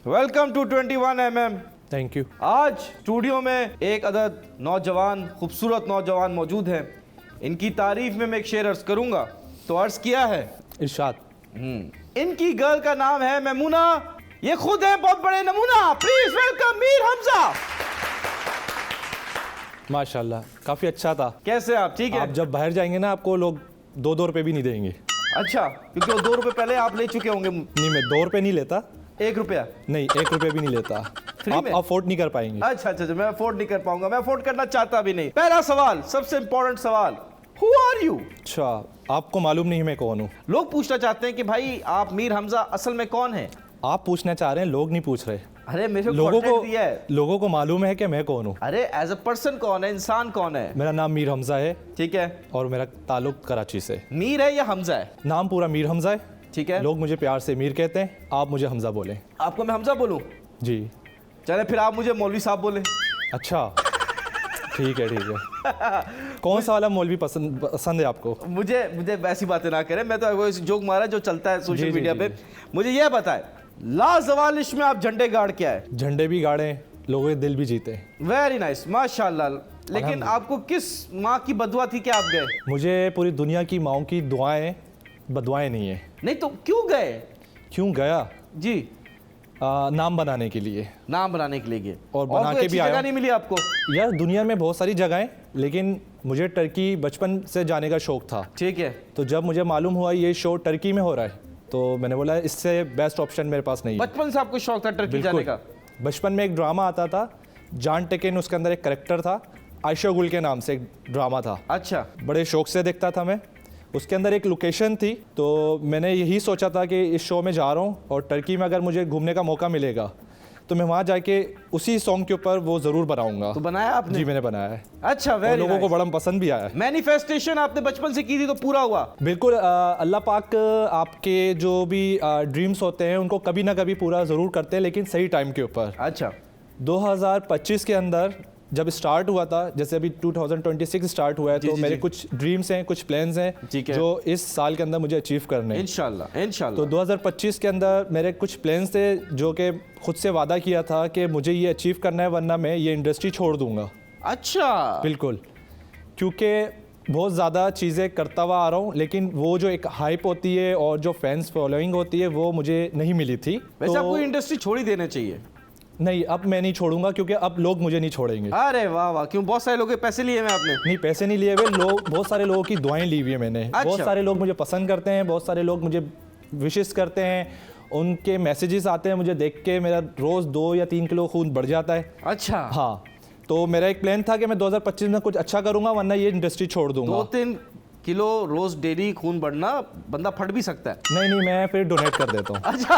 Welcome to 21mm। Thank you. आज studio में एक अदद नौजवान, खूबसूरत नौजवान मौजूद हैं। इनकी तारीफ में मैं एक शेर अर्ज करूंगा, तो अर्ज किया है इरशाद। इनकी गर्ल का नाम है मैमूना, ये खुद है बहुत बड़े नमूना। Please welcome Mir Hamza. माशाल्लाह, काफ़ी अच्छा था। कैसे आप? ठीक है। आप जब बाहर जाएंगे ना, आपको लोग 2 रुपए भी नहीं देंगे। अच्छा, क्योंकि वो 2 रुपए पहले आप ले चुके होंगे। नहीं, मैं 2 रुपए नहीं लेता। 1 रुपया? नहीं, 1 रुपए भी नहीं लेता। फ्री आप में? अफोर्ड नहीं कर पाएंगे। अच्छा, मैं अफोर्ड नहीं कर पाऊंगा, मैं अफोर्ड करना चाहता भी नहीं। पहला सवाल, सबसे इंपॉर्टेंट सवाल, हु आर यू? अच्छा, आपको मालूम नहीं मैं कौन हूँ? लोग पूछना चाहते हैं कि भाई आप मीर हमजा असल में कौन है? आप पूछना चाह रहे हैं, लोग नहीं पूछ रहे। अरे मेरे लोगों को मालूम है कि मैं कौन हूँ। अरे एज अ पर्सन कौन है, इंसान कौन है? मेरा नाम मीर हमजा है। ठीक है। और मेरा ताल्लुक कराची से। मीर है या हमजा है? नाम पूरा मीर हमजा है। ठीक है। लोग मुझे प्यार से मीर कहते हैं, आप मुझे हमजा बोलें। आपको मैं हमजा बोलूं? जी। चले फिर आप मुझे मौलवी साहब बोले। अच्छा, ठीक है। कौन सा वाला मौलवी पसंद है आपको? मुझे वैसी बातें ना करें, मैं तो वो जोक मारा जो चलता है सोशल मीडिया पे। मुझे यह बताए, लाजवाल इश्क में आप झंडे गाड़ के आए। झंडे भी गाड़े, लोगों के दिल भी जीते। वेरी नाइस, माशाल्लाह। लेकिन आपको किस माँ की बदुआ थी कि आप गए? मुझे पूरी दुनिया की माओं की दुआएं, बदुआएं नहीं है। नहीं तो क्यों गए? क्यों गया? जी। नाम बनाने के लिए। नाम बनाने के लिए गए और बना के भी आया। जगह नहीं मिली आपको? यार, दुनिया में बहुत सारी जगहें, लेकिन मुझे टर्की बचपन से जाने का शौक था। ठीक है। तो जब मुझे मालूम हुआ ये शो टर्की में हो रहा है, तो मैंने बोला इससे बेस्ट ऑप्शन मेरे पास नहीं है। बचपन से आपको शौक था टर्की जाने का? बचपन में एक ड्रामा आता था, जान टेकन, उसके अंदर एक करेक्टर था, आयशा गुल के नाम से एक ड्रामा था। अच्छा। बड़े शौक से देखता था मैं। उसके अंदर एक लोकेशन थी, तो मैंने यही सोचा था कि इस शो में जा रहा हूँ और टर्की में अगर मुझे घूमने का मौका मिलेगा तो मैं वहाँ जाके उसी सॉन्ग के ऊपर वो ज़रूर बनाऊंगा। तो बनाया आपने? जी, मैंने बनाया है। अच्छा, वेरी लोगों को बड़ा पसंद भी आया है। मैनिफेस्टेशन आपने बचपन से की थी तो पूरा हुआ? बिल्कुल। अल्लाह पाक आपके जो भी ड्रीम्स होते हैं उनको कभी ना कभी पूरा ज़रूर करते हैं, लेकिन सही टाइम के ऊपर। अच्छा। 2025 के अंदर जब स्टार्ट हुआ था, जैसे अभी 2026 स्टार्ट हुआ है, तो मेरे कुछ ड्रीम्स हैं, कुछ प्लान्स हैं जो इस साल के अंदर मुझे अचीव करने हैं इंशाल्लाह। तो 2025 के अंदर मेरे कुछ प्लान्स थे जो कि खुद से वादा किया था कि मुझे ये अचीव करना है, वरना मैं ये इंडस्ट्री छोड़ दूंगा। अच्छा। बिल्कुल, क्योंकि बहुत ज़्यादा चीज़ें करता हुआ आ रहा हूँ, लेकिन वो जो एक हाइप होती है और जो फैंस फॉलोइंग होती है वो मुझे नहीं मिली थी। वैसे आपको इंडस्ट्री छोड़ ही देना चाहिए। नहीं, अब मैं नहीं छोड़ूंगा, क्योंकि अब लोग मुझे नहीं छोड़ेंगे। अरे वाह वाह, क्यों? बहुत सारे लोगों के पैसे लिए हैं आपने? नहीं, पैसे नहीं लिए हुए, लोग, बहुत सारे लोगों की दुआएं ली हुई है मैंने। अच्छा। बहुत सारे लोग मुझे पसंद करते हैं, बहुत सारे लोग मुझे विशेस करते हैं, उनके मैसेजेस आते हैं, मुझे देख के मेरा रोज़ 2 या 3 किलो खून बढ़ जाता है। अच्छा। हाँ, तो मेरा एक प्लान था कि मैं 2025 में कुछ अच्छा करूंगा, वरना ये इंडस्ट्री छोड़ दूंगा। 2-3 किलो रोज डेली खून बढ़ना, बंदा फट भी सकता है। नहीं, मैं फिर डोनेट कर देता हूँ। अच्छा।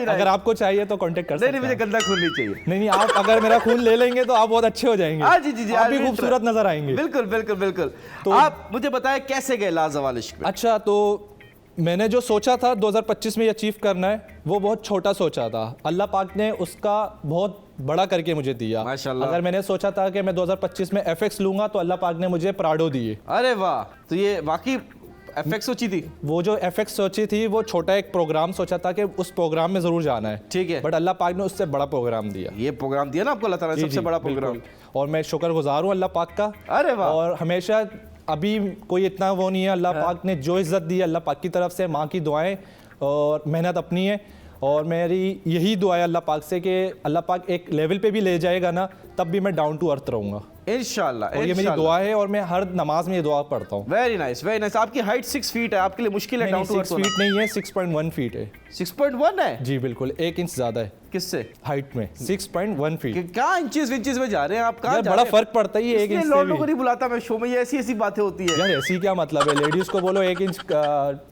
अगर आपको चाहिए तो कांटेक्ट कर सकते हैं। नहीं, मुझे गंदा खून नहीं चाहिए। नहीं, आप अगर मेरा खून ले लेंगे तो आप बहुत अच्छे हो जाएंगे। जी, आप भी खूबसूरत नजर आएंगे। बिल्कुल। तो आप मुझे बताएं कैसे गए लाजवाल इश्क में? अच्छा, तो मैंने जो सोचा था 2025 में ये अचीव करना है, वो बहुत छोटा सोचा था। अल्लाह पाक ने उसका बहुत बड़ा करके मुझे दिया। माशाल्लाह। अगर मैंने सोचा था कि मैं 2025 में FX लूंगा, तो अल्लाह पाक ने मुझे प्राडो दिए। अरे वाह, तो ये वाकई FX सोची थी? वो जो FX सोची थी, वो छोटा एक प्रोग्राम सोचा था कि उस प्रोग्राम में जरूर जाना है। ठीक है। बट अल्लाह पाक ने उससे बड़ा प्रोग्राम दिया। ये प्रोग्राम दिया ना आपको अल्लाह ताला ने, सबसे बड़ा प्रोग्राम। और मैं शुक्रगुजार हूँ अल्लाह पाक का। अरे वाह। और हमेशा अभी कोई इतना वो नहीं है, अल्लाह पाक ने जो इज़्ज़त दी अल्लाह पाक की तरफ से, माँ की दुआएं और मेहनत अपनी है। और मेरी यही दुआ है अल्लाह पाक से कि अल्लाह पाक एक लेवल पे भी ले जाएगा ना, तब भी मैं डाउन टू अर्थ रहूँगा इंशाल्लाह। और ये मेरी दुआ है, और मैं हर नमाज में ये दुआ पढ़ता हूँ। Very nice. आपकी हाइट 6 फीट है, आपके लिए मुश्किल है डाउन टू अर्थ होना? 6 फीट नहीं है, 6.1 फीट है। 6.1 है? जी बिल्कुल, 1 इंच ज़्यादा है। किससे? हाइट में 6.1 फीट। क्या इंचेस में जा रहे हैं आप? कहाँ बड़ा फर्क पड़ता है 1 इंच से। लोगों को नहीं बुलाता मैं शो में, ये ऐसी बातें होती है यार। ऐसी क्या मतलब है? लेडीज को बोलो 1 इंच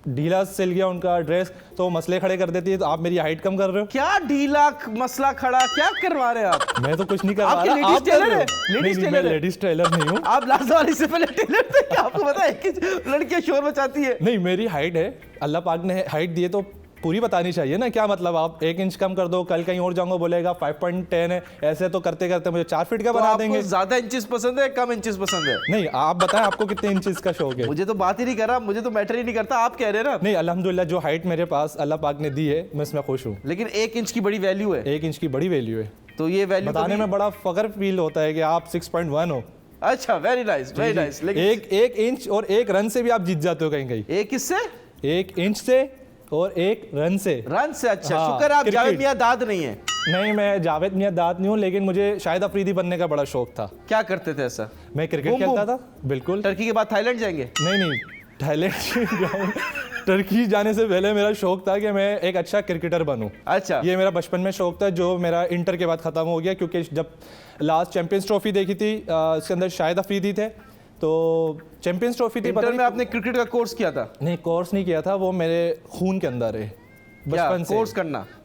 ढीला सिल गया उनका ड्रेस, तो मसले खड़े कर देती है। तो आप मेरी हाइट कम कर रहे हो। क्या ढीला मसला खड़ा क्या करवा रहे हैं आप? मैं तो कुछ नहीं करवा रहा। लेडीज टेलर नहीं हूँ। आप लाजवाली से पहले टेलर थे? आपको पता है कि लड़कियां शोर मचाती है? नहीं, मेरी हाइट है, अल्लाह पाक ने हाइट दी है, तो पूरी बतानी चाहिए ना, क्या मतलब आप 1 इंच कम कर दो, कल कहीं और जाऊंगा बोलेगा 5.10 है, ऐसे तो करते करते मुझे 4 फीट का तो बना आपको देंगे। ज्यादा इंचेस पसंद है, कम इंचेस पसंद है? नहीं, आप बताएं आपको कितने इंचेस का शौक है? मुझे तो बात ही नहीं कर रहा, मुझे तो मैटर ही नहीं करता, आप कह रहे हैं ना। नहीं, अल्हम्दुलिल्लाह जो हाइट मेरे पास अल्लाह पाक ने दी है मैं इसमें खुश हूँ। लेकिन 1 इंच की बड़ी वैल्यू है। 1 इंच की बड़ी वैल्यू है, तो ये वैल्यू बताने में बड़ा फख्र फील होता है कि आप 6.1 हो। अच्छा, वेरी नाइस, वेरी नाइस। लेकिन एक इंच और 1 रन से भी आप जीत जाते हो कहीं कहीं। एक किससे? 1 इंच से और 1 रन से। रन से? अच्छा, हाँ, शुक्र आप क्रिकेट। जावेद मियां दाद नहीं है। नहीं, मैं जावेद मियां दाद नहीं हूँ, लेकिन मुझे शाहिद अफरीदी बनने का बड़ा शौक था। क्या करते थे ऐसा? मैं क्रिकेट बूम खेलता बूम। था, बिल्कुल। टर्की के बाद थाईलैंड जाएंगे? नहीं, थाईलैंड टर्की जाने से पहले मेरा शौक था कि मैं एक अच्छा क्रिकेटर बनूं। अच्छा। ये मेरा बचपन में शौक था, जो मेरा इंटर के बाद ख़त्म हो गया, क्योंकि जब लास्ट चैंपियंस ट्रॉफी देखी थी इसके अंदर शाहिद अफरीदी थे, तो चैंपियंस ट्रॉफी थी। इंटर में आपने क्रिकेट का कोर्स किया था? नहीं, कोर्स नहीं किया था, वो मेरे खून के अंदर है बचपन से।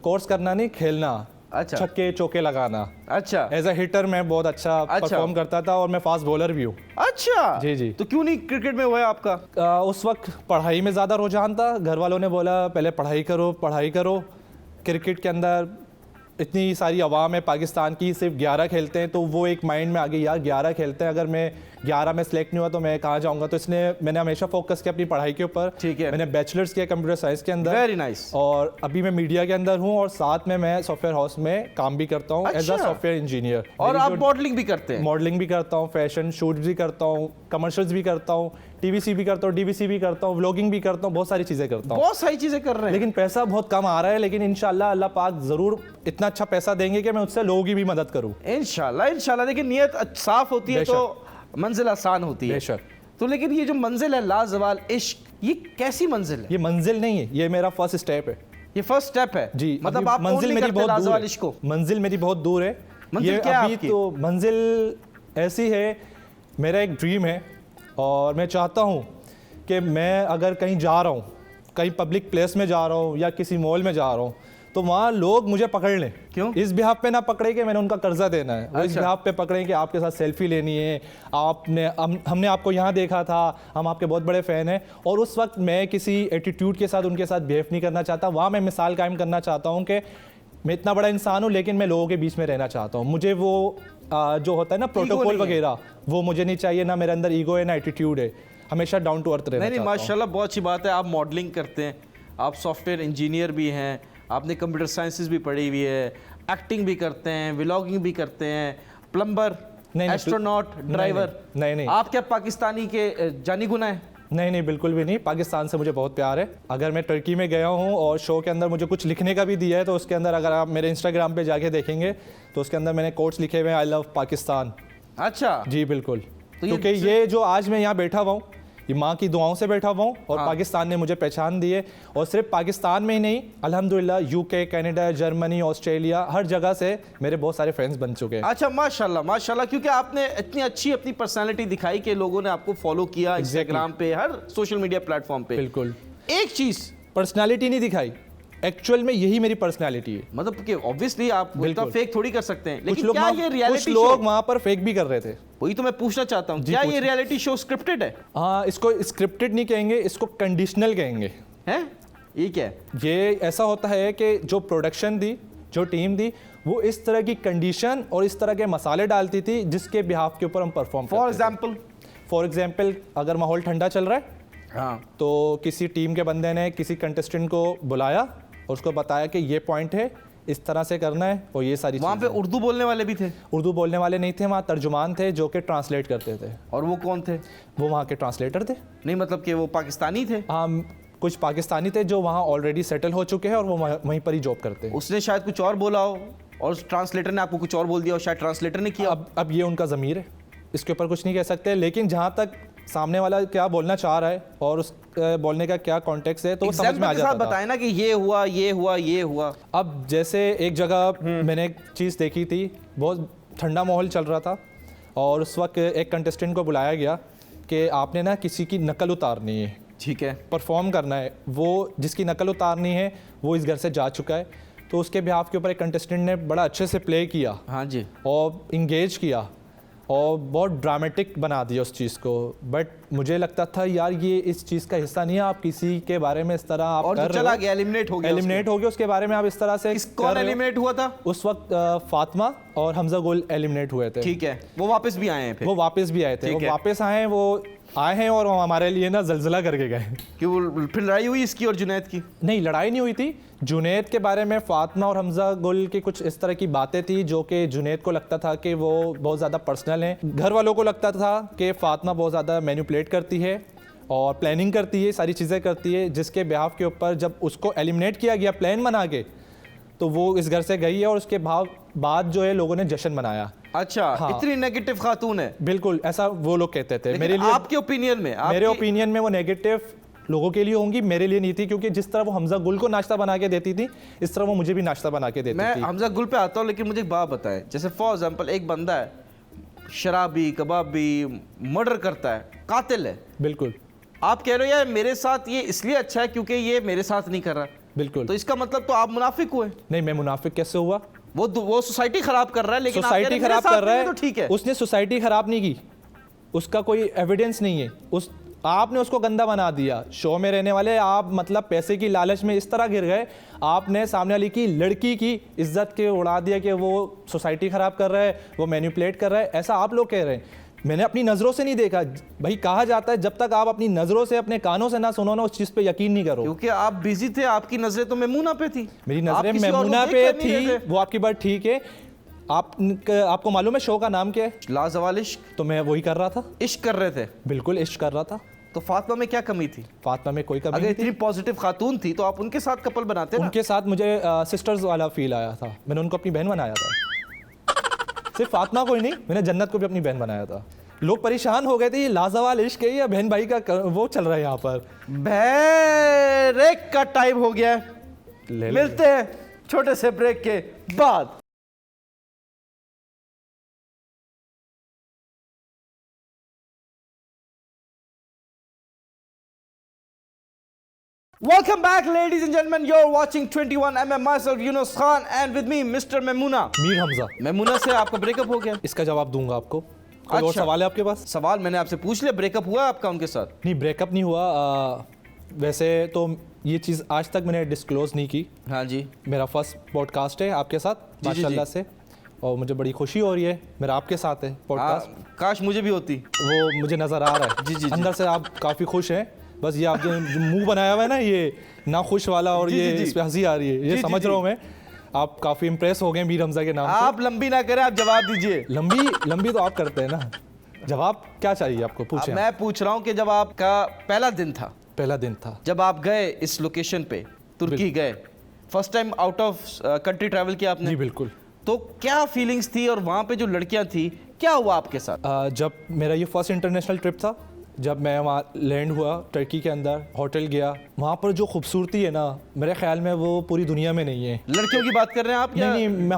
कोर्स करना नहीं, खेलना। अच्छा। छक्के चौके लगाना। अच्छा। एज अ हिटर मैं बहुत अच्छा परफॉर्म करता था, और मैं फास्ट बॉलर भी हूँ। अच्छा। जी जी। तो क्यों नहीं क्रिकेट में हुआ आपका? उस वक्त पढ़ाई में ज़्यादा रुझान था, घर वालों ने बोला पहले पढ़ाई करो पढ़ाई करो। क्रिकेट के अंदर इतनी सारी अवाम है पाकिस्तान की, सिर्फ 11 खेलते हैं, तो वो एक माइंड में आ गई, यार 11 खेलते हैं, अगर मैं 11 में सेलेक्ट नहीं हुआ तो मैं कहाँ जाऊँगा। तो इसलिए मैंने हमेशा फोकस किया अपनी पढ़ाई के ऊपर। ठीक है। मैंने बैचलर्स किया कंप्यूटर साइंस के अंदर। Very nice. और अभी मैं मीडिया के अंदर हूँ, और साथ में मैं सॉफ्टवेयर हाउस में काम भी करता हूँ एज अ अच्छा। Software engineer. और आप मॉडलिंग भी करते हैं? मॉडलिंग भी करता हूँ, फैशन शूट भी करता हूँ, कमर्शियल्स भी करता हूँ, टीवीसी भी करता हूँ, डीवीसी भी करता हूँ, व्लॉगिंग भी करता हूँ, बहुत सारी चीज़ें करता हूँ। बहुत सारी चीजें कर रहे हैं। लेकिन पैसा बहुत कम आ रहा है, लेकिन इंशाल्लाह अल्लाह पाक जरूर इतना अच्छा पैसा देंगे कि मैं उससे लोगों की भी मदद करूँ। इंशाल्लाह इंशाल्लाह। लेकिन नियत साफ होती है तो मंजिल आसान होती है। बेशक। तो लेकिन ये जो मंजिल है लाजवाल इश्क, ये कैसी मंजिल है? ये मंजिल नहीं है, ये मेरा फर्स्ट स्टेप है। ये फर्स्ट स्टेप है जी। मतलब आप मंजिल मेरी बहुत दूर लाजवाल है। इश्क को? मंजिल मेरी बहुत दूर है। मंजिल ये क्या है अभी आपकी? तो मंजिल ऐसी है, मेरा एक ड्रीम है, और मैं चाहता हूँ कि मैं अगर कहीं जा रहा हूँ, कहीं पब्लिक प्लेस में जा रहा हूँ या किसी मॉल में जा रहा हूँ, तो वहाँ लोग मुझे पकड़ लें। क्यों? इस बिहाफ पे ना पकड़े कि मैंने उनका कर्जा देना है, वो इस अच्छा। बिहाफ पे पकड़ें कि आपके साथ सेल्फी लेनी है, हमने आपको यहाँ देखा था, हम आपके बहुत बड़े फ़ैन हैं। और उस वक्त मैं किसी एटीट्यूड के साथ उनके साथ बिहेव नहीं करना चाहता, वहाँ मैं मिसाल कायम करना चाहता हूँ कि मैं इतना बड़ा इंसान हूँ, लेकिन मैं लोगों के बीच में रहना चाहता हूँ। मुझे वो जो होता है ना प्रोटोकॉल वगैरह, वो मुझे नहीं चाहिए, ना मेरे अंदर ईगो है ना एटीट्यूड है, हमेशा डाउन टू अर्थ रहना नहीं चाहता हूँ। माशाल्लाह, बहुत अच्छी बात है। आप मॉडलिंग करते हैं, आप सॉफ्टवेयर इंजीनियर भी हैं, आपने कंप्यूटर साइंसेस भी पढ़ी हुई है, एक्टिंग भी करते हैं, व्लॉगिंग भी करते हैं, प्लम्बर, एस्ट्रोनॉट, ड्राइवर। नहीं, आप क्या पाकिस्तानी के जानी गुना है? नहीं, बिल्कुल भी नहीं। पाकिस्तान से मुझे बहुत प्यार है। अगर मैं टर्की में गया हूँ और शो के अंदर मुझे कुछ लिखने का भी दिया है, तो उसके अंदर अगर आप मेरे इंस्टाग्राम पे जाके देखेंगे तो उसके अंदर मैंने कोट्स लिखे हुए हैं, आई लव पाकिस्तान। अच्छा जी बिल्कुल। तो क्योंकि ये जो आज मैं यहाँ बैठा हुआ हूँ, ये माँ की दुआओं से बैठा हुआ हूँ, और पाकिस्तान ने मुझे पहचान दी है। और सिर्फ पाकिस्तान में ही नहीं, अल्हम्दुलिल्लाह यूके, कनाडा, जर्मनी, ऑस्ट्रेलिया, हर जगह से मेरे बहुत सारे फ्रेंड्स बन चुके हैं। अच्छा, माशाल्लाह माशाल्लाह। क्योंकि आपने इतनी अच्छी अपनी पर्सनालिटी दिखाई कि लोगों ने आपको फॉलो किया इंस्टाग्राम पे, हर सोशल मीडिया प्लेटफॉर्म पे। बिल्कुल। एक चीज पर्सनालिटी नहीं दिखाई, एक्चुअल में यही मेरी पर्सनालिटी है। मतलब कि ऑब्वियसली आप उतना फेक थोड़ी कर सकते हैं, लेकिन क्या ये कुछ रियलिटी लोग वहाँ पर फेक भी कर रहे थे। वही तो मैं पूछना चाहता हूँ, क्या ये रियलिटी शो स्क्रिप्टेड है? हाँ, इसको स्क्रिप्टेड नहीं कहेंगे, इसको कंडीशनल कहेंगे। हैं? ये क्या है? ये ऐसा होता है कि जो प्रोडक्शन दी, जो टीम दी, वो इस तरह की कंडीशन और इस तरह के मसाले डालती थी जिसके बिहाफ के ऊपर हम परफॉर्म करते थे। फॉर एग्जाम्पल अगर माहौल ठंडा चल रहा है, हाँ, तो किसी टीम के बंदे ने किसी कंटेस्टेंट को बुलाया और उसको बताया कि ये पॉइंट है, इस तरह से करना है, और ये सारी वहाँ पे उर्दू बोलने वाले भी थे? उर्दू बोलने वाले नहीं थे, वहाँ तर्जुमान थे जो कि ट्रांसलेट करते थे। और वो कौन थे? वो वहाँ के ट्रांसलेटर थे। नहीं मतलब कि वो पाकिस्तानी थे? हाँ, कुछ पाकिस्तानी थे जो वहाँ ऑलरेडी सेटल हो चुके हैं और वो वहीं पर ही जॉब करते हैं। उसने शायद कुछ और बोला हो और ट्रांसलेटर ने आपको कुछ और बोल दिया और शायद ट्रांसलेटर ने किया। अब ये उनका ज़मीर है, इसके ऊपर कुछ नहीं कह सकते। लेकिन जहाँ तक सामने वाला क्या बोलना चाह रहा है और उस बोलने का क्या कॉन्टेक्स्ट है, तो वो समझ में आ जाता था। बताए ना कि ये हुआ, ये हुआ, ये हुआ। अब जैसे एक जगह मैंने एक चीज़ देखी थी, बहुत ठंडा माहौल चल रहा था, और उस वक्त एक कंटेस्टेंट को बुलाया गया कि आपने ना किसी की नकल उतारनी है, ठीक है, परफॉर्म करना है। वो जिसकी नकल उतारनी है वो इस घर से जा चुका है, तो उसके बिहाफ के ऊपर एक कंटेस्टेंट ने बड़ा अच्छे से प्ले किया, हाँ जी, और इंगेज किया, और बहुत ड्रामेटिक बना दिया उस चीज़ को। बट मुझे लगता था यार ये इस चीज़ का हिस्सा नहीं है, आप किसी के बारे में इस तरह आप और कर जो रहे चला हो, गया, एलिमिनेट हो गया, एलिमिनेट हो गया, उसके बारे में आप इस तरह से कौन एलिमिनेट हुआ था उस वक्त? फातिमा और हमजा गुल एलिमिनेट हुए थे। ठीक है, वो वापस भी आए हैं फिर। वो वापस भी आए थे, वो वापस आए हैं और हमारे लिए ना जलजला करके गए कि वो फिर लड़ाई हुई इसकी और जुनैद की? नहीं, लड़ाई नहीं हुई थी। जुनैद के बारे में फातिमा और हमजा गुल की कुछ इस तरह की बातें थी जो कि जुनैद को लगता था कि वो बहुत ज़्यादा पर्सनल हैं। घर वालों को लगता था कि फातिमा बहुत ज़्यादा मैनिपुलेट करती है और प्लानिंग करती है, सारी चीज़ें करती है, जिसके बिहाफ के ऊपर जब उसको एलिमिनेट किया गया प्लान बना के, तो वो इस घर से गई है और उसके बाद जो है लोगों ने जश्न मनाया। अच्छा, हाँ। इतनी नेगेटिव खातून है? बिल्कुल, ऐसा वो लोग कहते थे। मेरे लिए आपके ओपिनियन में? मेरे ओपिनियन में वो नेगेटिव लोगों के लिए होंगी, मेरे लिए नहीं थी, क्योंकि जिस तरह वो हमजा गुल को नाश्ता बना के देती थी, इस तरह वो मुझे भी नाश्ता बना के देती थी। मैं हमजा गुल पे आता हूँ, लेकिन मुझे एक बात बताएं, जैसे फॉर एग्जांपल एक बंदा है शराबी, कबाबी, मर्डर करता है, कातिल है, बिल्कुल, आप कह रहे हो यार मेरे साथ ये इसलिए अच्छा है क्योंकि ये मेरे साथ नहीं कर रहा, बिल्कुल, तो इसका मतलब तो आप मुनाफिक हुए? नहीं, मैं मुनाफिक कैसे हुआ? वो सोसाइटी खराब कर रहा है, लेकिन सोसाइटी खराब कर रहा है तो ठीक है। उसने सोसाइटी खराब नहीं की, उसका कोई एविडेंस नहीं है, आपने उसको गंदा बना दिया। शो में रहने वाले आप मतलब पैसे की लालच में इस तरह गिर गए, आपने सामने वाली की लड़की की इज्जत के उड़ा दिया कि वो सोसाइटी ख़राब कर रहा है, वो मैनिपुलेट कर रहा है, ऐसा आप लोग कह रहे हैं। मैंने अपनी नज़रों से नहीं देखा भाई, कहा जाता है जब तक आप अपनी नज़रों से अपने कानों से ना सुनो ना, उस चीज़ पे यकीन नहीं करो। क्योंकि आप बिजी थे, आपकी नज़रें तो मेमूना पे थी। मेरी नज़रें मेमूना पे थी, वो आपकी बात ठीक है। आपको मालूम है शो का नाम क्या है? लाजवाल इश्क। तो मैं वही कर रहा था, इश्क कर रहे थे। बिल्कुल इश्क कर रहा था। तो फातिमा में क्या कमी थी? फातिमा में कोई कमी अगर नहीं इतनी पॉजिटिव खातून थी तो आप उनके साथ कपल बनाते ना? उनके साथ मुझे सिस्टर्स वाला फील आया था, मैंने उनको अपनी बहन बनाया था। सिर्फ फातिमा को ही नहीं, मैंने जन्नत को भी अपनी बहन बनाया था। लोग परेशान हो गए थे, ये लाजवाल इश्क है या बहन भाई का वो चल रहा है यहाँ पर। ब्रेक का टाइम हो गया, मिलते हैं छोटे से ब्रेक के बाद। Welcome back, ladies and gentlemen. You're watching 21mm. Myself, Yunus Khan, and with me, Mr. Memuna. Mir Hamza. Maimuna से आपका ब्रेकअप हो गया? इसका जवाब दूंगा आपको। कोई और सवाल है आपके पास? सवाल मैंने आपसे पूछ लिया, ब्रेकअप हुआ आपका उनके साथ? नहीं, ब्रेकअप नहीं हुआ। वैसे तो ये चीज़ आज तक मैंने डिस्क्लोज नहीं की। हाँ जी, मेरा फर्स्ट पॉडकास्ट है आपके साथ माशाल्लाह से, और मुझे बड़ी खुशी हो रही है मेरा आपके साथ है पॉडकास्ट। काश मुझे भी होती। वो मुझे नज़र आ रहा है जी। अंदर से आप काफ़ी खुश हैं, बस ये आप जो मुंह बनाया हुआ है ना, ये ना खुश वाला, और ये इस पे हंसी आ रही है, ये समझ रहा हूँ मैं। आप काफ़ी इम्प्रेस हो गए मीर हमजा के नाम से। आप लंबी ना करें, आप जवाब दीजिए। लंबी तो आप करते हैं ना, जवाब क्या चाहिए आपको? पूछें। मैं पूछ रहा हूँ कि जब आपका पहला दिन था, जब आप गए इस लोकेशन पे, तुर्की गए, first time out of country travel किया आपने? जी बिल्कुल। तो क्या फीलिंग्स थी और वहाँ पे जो लड़कियाँ थी, क्या हुआ आपके साथ? जब मेरा ये फर्स्ट इंटरनेशनल ट्रिप था, जब मैं वहाँ लैंड हुआ टर्की के अंदर, होटल गया, वहाँ पर जो खूबसूरती है ना, मेरे ख्याल में वो पूरी दुनिया में नहीं है। लड़कियों की बात कर रहे हैं आप? नहीं, मैं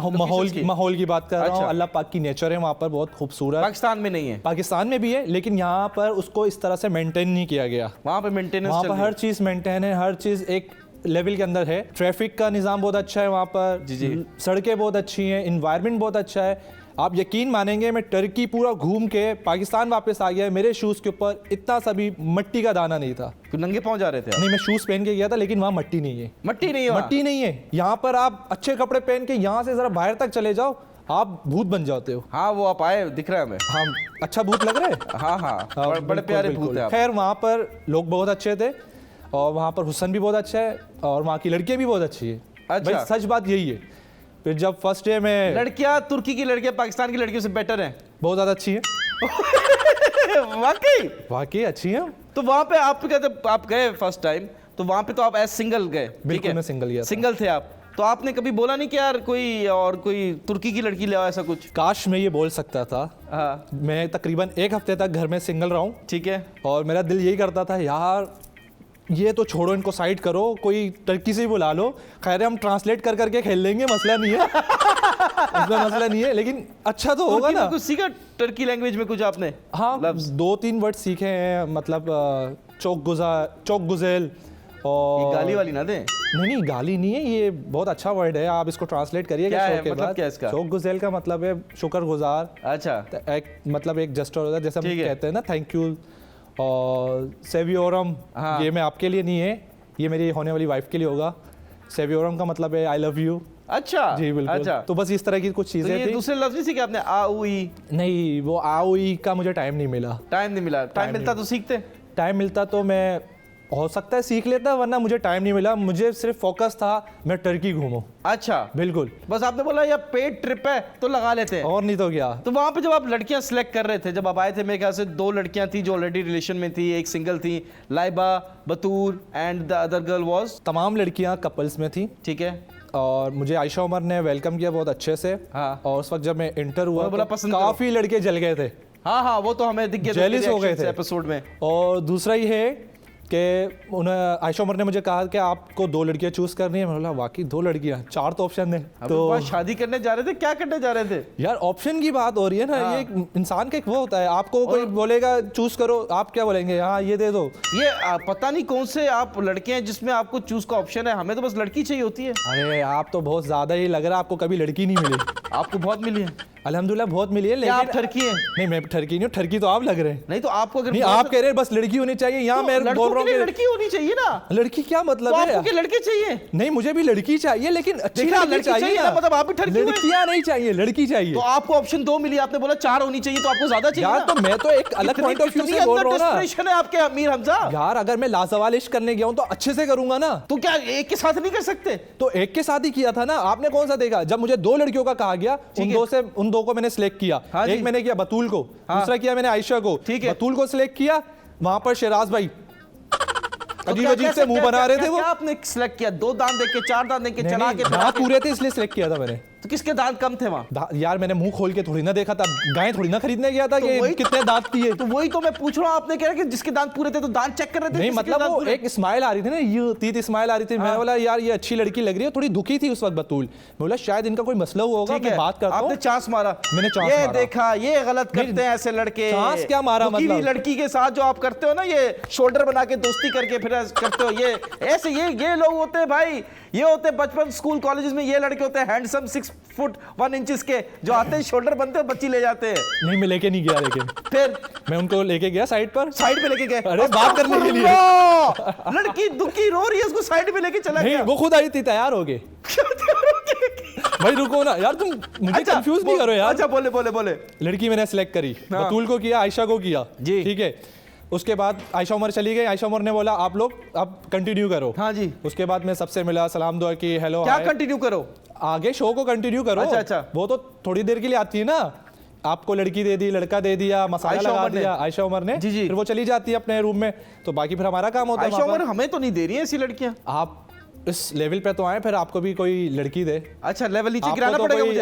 माहौल की बात कर रहा हूँ। अल्लाह पाक की नेचर है वहाँ पर बहुत खूबसूरत। पाकिस्तान में नहीं है? पाकिस्तान में भी है, लेकिन यहाँ पर उसको इस तरह से मेंटेन नहीं किया गया। वहाँ पे मेंटेनेंस, वहाँ पर हर चीज़ मेंटेन है, हर चीज़ एक लेवल के अंदर है। ट्रैफिक का निज़ाम बहुत अच्छा है वहाँ पर, जी। सड़कें बहुत अच्छी हैं, इन्वायरमेंट बहुत अच्छा है। आप यकीन मानेंगे, मैं टर्की पूरा घूम के पाकिस्तान वापस आ गया, मेरे शूज़ के ऊपर इतना सा भी मिट्टी का दाना नहीं था। नंगे पाँव जा रहे थे? नहीं, मैं शूज़ पहन के गया था, लेकिन वहाँ मिट्टी नहीं है। मिट्टी नहीं है? यहाँ पर आप अच्छे कपड़े पहन के यहाँ से ज़रा बाहर तक चले जाओ, आप भूत बन जाते हो। हाँ, वो आप आए, दिख रहा है हमें। हाँ, अच्छा भूत लग रहे हैं। हाँ, बड़े प्यारे भूत हैं। खैर, वहाँ पर लोग बहुत अच्छे थे और वहाँ पर हुस्न भी बहुत अच्छा है और वहाँ की लड़कियाँ भी बहुत अच्छी है। अच्छा, सच बात यही है। फिर जब फर्स्ट डे में, लड़कियाँ तुर्की की लड़कियाँ पाकिस्तान की लड़कियों से बेटर हैं? बहुत ज़्यादा अच्छी हैं। वाकई अच्छी हैं। तो वहाँ पे आप कहते, आप गए फर्स्ट टाइम, तो वहाँ पे तो आप एज सिंगल गए? बिल्कुल, मैं सिंगल गया था। सिंगल थे आप, तो आपने कभी बोला नहीं कि यार कोई तुर्की की लड़की ले आओ, ऐसा कुछ? काश मैं ये बोल सकता था। हाँ। मैं तकरीबन 1 हफ्ते तक घर में सिंगल रहा हूँ, ठीक है, और मेरा दिल यही करता था यार ये तो छोड़ो, इनको साइड करो, कोई टर्की से ही बुला लो, खैर हम ट्रांसलेट कर करके खेल लेंगे, मसला नहीं है। इसमें मसला नहीं है, लेकिन अच्छा तो होगा ना। कुछ सीखा टर्की लैंग्वेज में कुछ आपने? हाँ, 2-3 वर्ड सीखे हैं, मतलब चौक गुजेल और ये गाली वाली ना दे। नहीं गाली नहीं है, ये बहुत अच्छा वर्ड है, आप इसको ट्रांसलेट करिएगा क्या है? शो के मतलब बाद। क्या है इसका? शोकगुज़ार का मतलब है शुक्रगुजार। अच्छा, तो एक मतलब एक जेस्चर होता है, जैसे हम ठीक है। कहते हैं ना थैंक यू। और सेवियोरम, हाँ। ये मैं आपके लिए नहीं है, ये मेरी होने वाली वाइफ के लिए होगा। सेवियोरम का मतलब है आई लव यू। अच्छा जी बिल्कुल। अच्छा, तो बस इस तरह की कुछ तो चीज़ें ये थी। दूसरे लफ्ज नहीं सीखे आपने? आ उ ई? नहीं, वो आउई का मुझे टाइम नहीं मिला। टाइम नहीं मिला। टाइम मिलता तो सीखते। टाइम मिलता तो मैं हो सकता है सीख लेता, वरना मुझे टाइम नहीं मिला। मुझे सिर्फ फोकस था मैं टर्की घूमूं। अच्छा, बिल्कुल, बस आपने बोला यार पेड ट्रिप है तो लगा लेते हैं। और नहीं तो क्या। तो वहां पे जब आप लड़कियां सिलेक्ट कर रहे थे, जब आप आए थे, मेरे ख्याल से 2 लड़कियां थी जो ऑलरेडी रिलेशन में थी, एक सिंगल थी, Laiba, Batool and the other girl was. तमाम लड़कियां कपल्स में थी ठीक है। और मुझे आयशा उमर ने वेलकम किया बहुत अच्छे से। हाँ। और उस वक्त जब मैं इंटर हुआ बोला तो पसंद करो। काफी लड़के जल गए थे। हाँ हाँ, वो तो हमें दिख गया, Jealous हो गए थे एपिसोड में। और दूसरा ये है कि उन्हें आयशा उमर ने मुझे कहा कि आपको 2 लड़कियां चूज करनी है। मैं बोला वाकई 2 लड़कियां, 4 तो ऑप्शन है। तो तो शादी करने जा रहे थे, क्या करने जा रहे थे? यार ऑप्शन की बात हो रही है ना, हाँ। ये एक इंसान का एक वो होता है, आपको कोई बोलेगा चूज करो, आप क्या बोलेंगे? हाँ ये दे दो। ये पता नहीं कौन से आप लड़के हैं जिसमें आपको चूज का ऑप्शन है। हमें तो बस लड़की चाहिए होती है। अरे आप तो बहुत ज्यादा ही लग रहा है, आपको कभी लड़की नहीं मिली। आपको बहुत मिली है। अल्हम्दुलिल्लाह बहुत मिली है, क्या आप लेकिन ठरकी हैं? नहीं मैं ठरकी नहीं हूँ, ठरकी तो आप लग रहे हैं। नहीं तो आपको अगर नहीं आप कह रहे हैं बस लड़की होनी चाहिए, यहाँ मैं लड़कों बोल रहा के लिए हूँ लड़की होनी चाहिए ना। कि लड़की क्या मतलब तो है? आपको क्या लड़के चाहिए? नहीं मुझे भी लड़की चाहिए, लेकिन अच्छी देखा, लड़की लड़की चाहिए चाहिए ना, मतलब आप भी ठरकी हुए। लड़कियां नहीं चाहिए, लड़की चाहिए। तो आपको ऑप्शन 2 मिली, आपने बोला 4 होनी चाहिए, तो आपको ज्यादा चाहिए यार ना। तो मैं तो एक अलग पॉइंट ऑफ व्यू से बोल रहा हूँ ना डेस्परेशन है आपके अमीर हमजा। यार। अगर मैं लाजवाल इश्क करने गया हूँ तो अच्छे से करूंगा ना। तो क्या एक के साथ नहीं कर सकते? तो एक के साथ ही किया था ना, आपने कौन सा देखा? जब मुझे 2 लड़कियों का कहा गया, उन दो को मैंने सिलेक्ट किया। हाँ जी। एक मैंने किया बतूल को, हाँ। दूसरा किया मैंने आयशा को। ठीक है। बतूल को सिलेक्ट किया, वहां पर शहराज भाई तो अजीब अजीब से मुंह बना रहे थे वो। क्या आपने सिलेक्ट किया? 2 दांत देख के, 4 दांत देख के, नहीं, चला नहीं, के, दांत पूरे थे इसलिए सिलेक्ट किया था मैंने। तो किसके दांत कम थे वहां? यार मैंने मुंह खोल के थोड़ी ना देखा था, गाय थोड़ी ना खरीदने गया था कि वही- कितने दांत किए। तो वही तो मैं पूछ रहा हूँ, आपने कह रहा कि जिसके दांत पूरे थे तो दांत चेक कर रहे थे? नहीं किसके मतलब दांत वो पूरे? एक स्माइल आ रही थी ना, ये तीत स्माइल आ रही थी। मैंने बोला यार ये अच्छी लड़की लग रही है, थोड़ी दुखी थी उस वक्त बतूल। मैं बोला शायद इनका कोई मसला हुआ होगा, ठीक मैं है, बात करता आपने हूँ। चांस मारा। मैंने चांस ये मारा। देखा, ये गलत करते हैं ऐसे लड़के। चांस क्या मारा दुखी हुई मतलब? लड़की के साथ जो आप करते हो ना, ये शोल्डर बना के दोस्ती करके फिर ऐसे करते हो, ये ऐसे ये लोग होते हैं भाई। ये होते हैं बचपन स्कूल कॉलेजेस में, ये लड़के होते हैं हैंडसम 6 फुट 1 इंचेस के, जो आते हैं शोल्डर बनते हैं, बच्ची ले जाते हैं। नहीं मैं लेके नहीं गया, लेकिन फिर मैं उनको लेके गया साइड पर। साइड पे लेके गए? अरे बात करने के लिए। लड़की दुखी रो रही है, उसको साइड पे लेके चला नहीं गया। वो खुद आई थी, तैयार हो गए। भाई रुको ना यार, तुम मुझे अच्छा, कंफ्यूज नहीं करो यार। अच्छा बोले बोले बोले। लड़की मैंने सिलेक्ट करी, हाँ। बतूल को किया, आयशा को किया। जी। ठीक है, उसके बाद आयशा उमर चली गई। आयशा उमर ने बोला आप लोग अब कंटिन्यू करो। हाँ जी। उसके बाद मैं सबसे मिला, सलाम दुआ की, हेलो क्या हाय। कंटिन्यू करो? आगे शो को कंटिन्यू करो। अच्छा, अच्छा। वो तो थोड़ी देर के लिए आती है ना, आपको लड़की दे दी, लड़का दे दिया, मसाला आयशा लगा उमर ने? दिया आयशा उमर ने। जी, जी। फिर वो चली जाती है अपने रूम में, तो बाकी फिर हमारा काम होता है आयशा वहाँ पर। उमर हमें तो नहीं दे रही है ऐसी लड़कियां। आप इस लेवल पे तो आए, फिर आपको भी कोई लड़की दे। अच्छा, लेवल नीचे आपको गिराना तो पड़ेगा कोई- मुझे।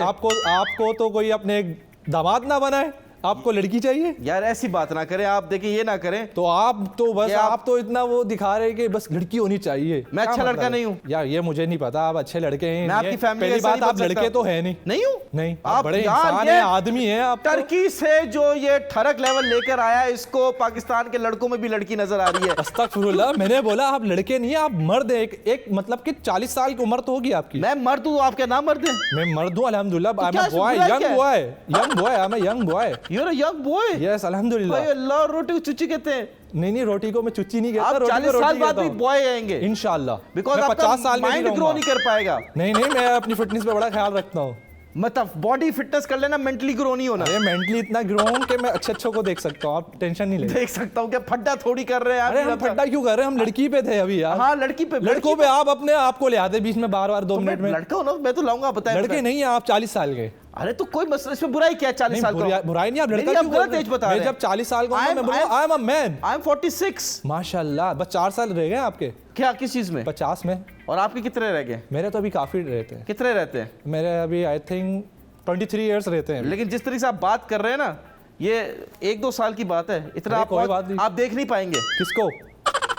आपको तो कोई अपने दामाद ना बनाए, आपको लड़की चाहिए। यार ऐसी बात ना करें आप, देखिए ये ना करें। तो आप तो बस क्या आप तो इतना वो दिखा रहे हैं कि बस लड़की होनी चाहिए। मैं क्या अच्छा मतलब लड़का है? नहीं हूँ। यार ये मुझे नहीं पता, आप अच्छे लड़के हैं। मैं आपकी ये फैमिली पहली ऐसा बात, नहीं आप बन लड़के सकता। तो है नहीं। नहीं हूँ। नहीं, आप आप बड़े यार इंसान ये हैं, आदमी हैं आप तो। टर्की से जो ये ठरक लेवल लेकर आया है, इसको पाकिस्तान के लड़कों में भी लड़की नजर आ रही है। अस्तगफिरुल्लाह, मैंने बोला आप लड़के नहीं है, आप मर्द हैं। एक मतलब कि 40 साल की उम्र तो होगी आपकी। मैं मर्द हूँ, आपका नाम मर्द है? मैं मर्द हूँ अल्हम्दुलिल्लाह। आई क्या एम इसमें बॉय, बुराई क्या यंग है? Boy, young boy, I am a young boy. You are a young boy. Yes अल्हम्दुलिल्लाह। भाई अल्लाह, रोटी को चुच्ची कहते हैं। नहीं रोटी को मैं चुच्ची नहीं कहता, आप रोटी 40 को साल रोटी बाद कहता भी हूँ बॉय आएंगे, इंशाल्लाह। बिकॉज मैं आपका 50 साल में माइंड ग्रो नहीं कर पाएगा। नहीं मैं अपनी फिटनेस पे बड़ा ख्याल रखता हूँ। मतलब बॉडी फिटनेस कर लेना, मेंटली ग्रो नहीं होना। अरे मेंटली इतना ग्रो हूं कि मैं अच्छे को देख सकता हूँ, आप टेंशन नहीं ले। देख सकता हूँ क्या फड्डा थोड़ी कर रहे हैं आप? अरे हम फड्डा क्यों कर रहे हैं, हम लड़की पे थे अभी यार। हाँ लड़की पे, लड़कों पे आप अपने आप को ले आते बीच में बार 2 मिनट में। लड़का हो ना, मैं तो लाऊंगा, बताए लड़के नहीं है आप, 40 साल के। अरे तो कोई मसला, इसमें बुराई क्या है? 40 साल का बुराई नहीं, आप लड़का नहीं, आप क्यों गलत बोल रहे एज हैं? बता मैं रहे हैं। जब 40 साल का हूं, मैं बोलूंगा आई am a man. I am 46। माशाल्लाह, बस 4 साल रह गए आपके। क्या, किस चीज में? 50 में। और आपके कितने रह गए? मेरे तो अभी काफी रहते हैं। कितने रहते हैं? मेरे अभी आई थिंक 23 इयर्स रहते हैं। लेकिन जिस तरीके से आप बात कर रहे हैं ना, ये 1-2 साल की बात है, इतना अरे आप कोई बात नहीं। आप देख नहीं पाएंगे किसको?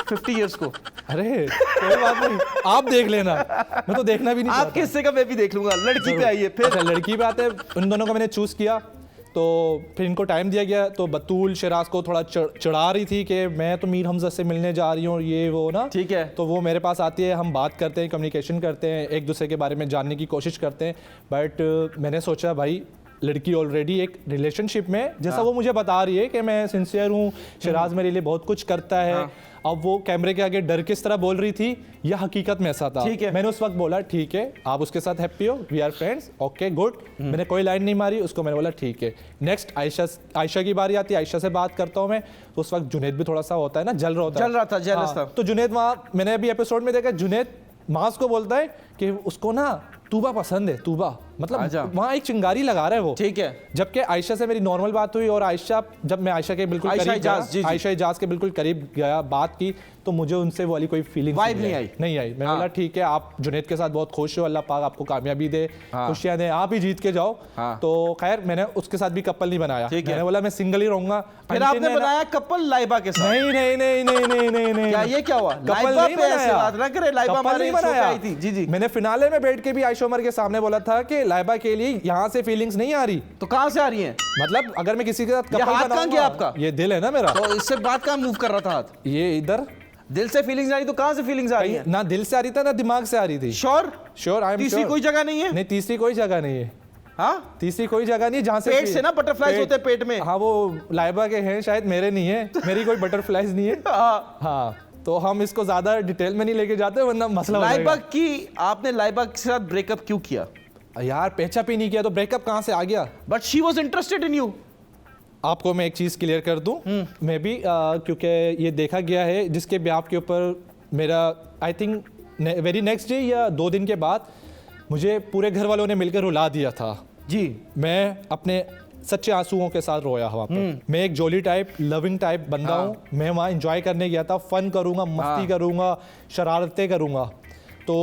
50 इयर्स को। अरे कोई बात नहीं, आप देख लेना, मैं तो देखना भी नहीं आपके हिस्से का मैं भी देख लूंगा। लड़की पे आइए फिर। अच्छा लड़की पे आते हैं, उन दोनों को मैंने चूज किया। तो फिर इनको टाइम दिया गया, तो बतूल शराज को थोड़ा चढ़ा रही थी कि मैं तो मीर हमजा से मिलने जा रही हूँ, ये वो ना, ठीक है। तो वो मेरे पास आती है, हम बात करते हैं, कम्युनिकेशन करते हैं, एक दूसरे के बारे में जानने की कोशिश करते हैं। बट मैंने सोचा भाई लड़की ऑलरेडी एक रिलेशनशिप में, जैसा वो मुझे बता रही है कि मैं सिंसियर हूँ, शराज मेरे लिए बहुत कुछ करता है। अब वो कैमरे के आगे डर किस तरह बोल रही थी, यह हकीकत में ऐसा था। ठीक है। मैंने उस वक्त बोला ठीक है, आप उसके साथ हैप्पी हो, we are friends, okay good. मैंने कोई लाइन नहीं मारी उसको, मैंने बोला ठीक है। नेक्स्ट आयशा की बारी आती है, आयशा से बात करता हूँ मैं, तो उस वक्त जुनैद भी थोड़ा सा होता है ना, जल रहा था, जेलस था। तो जुनैद वहाँ, मैंने अभी एपिसोड में देखा, जुनैद मास को बोलता है कि उसको ना तूबा पसंद है, तूबा, मतलब वहाँ एक चिंगारी लगा रहा है वो। ठीक है। जबकि आयशा से मेरी नॉर्मल बात हुई, और आयशा, जब मैं आयशा के बिल्कुल करीब गया, आयशा इजाज के बिल्कुल करीब गया, बात की, तो मुझे उनसे वाली कोई फीलिंग नहीं आई। मैंने बोला ठीक है, आप जुनैद के साथ बहुत खुश हो, अल्लाह पाक आपको कामयाबी दे, खुशियां दे, आप ही जीत के जाओ। तो खैर मैंने उसके साथ भी कपल नहीं बनाया, मैंने बोला मैं सिंगल ही रहूंगा। फिर आपने बनाया कपल लाइबा के साथ? नहीं नहीं नहीं नहीं नहीं नहीं नहीं, क्या ये क्या हुआ? कपल नहीं बनाया, लाइबा नहीं बनाया। जी जी, मैंने फिनाले में बैठ के भी आयशा उमर के सामने बोला था कि लाइबा के लिए यहाँ से फीलिंग्स नहीं आ रही। तो कहाँ से आ रही हैं? मतलब अगर मैं किसी के साथ कपल बनाऊंगा, आपका ये दिल है ना मेरा, तो इससे बात कहाँ मूव कर रहा था हाथ? ये इधर दिल से फीलिंग्स आ रही, तो कहाँ से फीलिंग्स आ रही है? ना दिल से आ रही था ना दिमाग से आ रही थी। श्योर? श्योर, आई एम तीसरी कोई जगह नहीं है? नहीं, तीसरी कोई जगह नहीं है। हाँ, तीसरी कोई जगह नहीं जहाँ से पेट से ना बटरफ्लाइज होते हैं पेट में। हाँ, वो लाइबा के हैं शायद, मेरे नहीं है, मेरी कोई बटरफ्लाइज नहीं है। हाँ, तो हम इसको ज्यादा डिटेल में नहीं लेके जाते वरना मसला हो जाएगा। लाइबा की, आपने लाइबा के साथ ब्रेकअप क्यों किया? यार पेचअप ही नहीं किया तो ब्रेकअप कहाँ से आ गया? But she was interested in you. आपको मैं एक चीज़ क्लियर कर दूं, मैं भी क्योंकि ये देखा गया है, जिसके ब्याह के ऊपर मेरा I think very next day या 2 दिन के बाद मुझे पूरे घर वालों ने मिलकर रुला दिया था जी। मैं अपने सच्चे आंसुओं के साथ रोया वहाँ पर। मैं एक जोली टाइप, लविंग टाइप बंदा हूँ। मैं वहाँ एंजॉय करने गया था, फन करूँगा, मस्ती करूँगा, शरारतें करूँगा। तो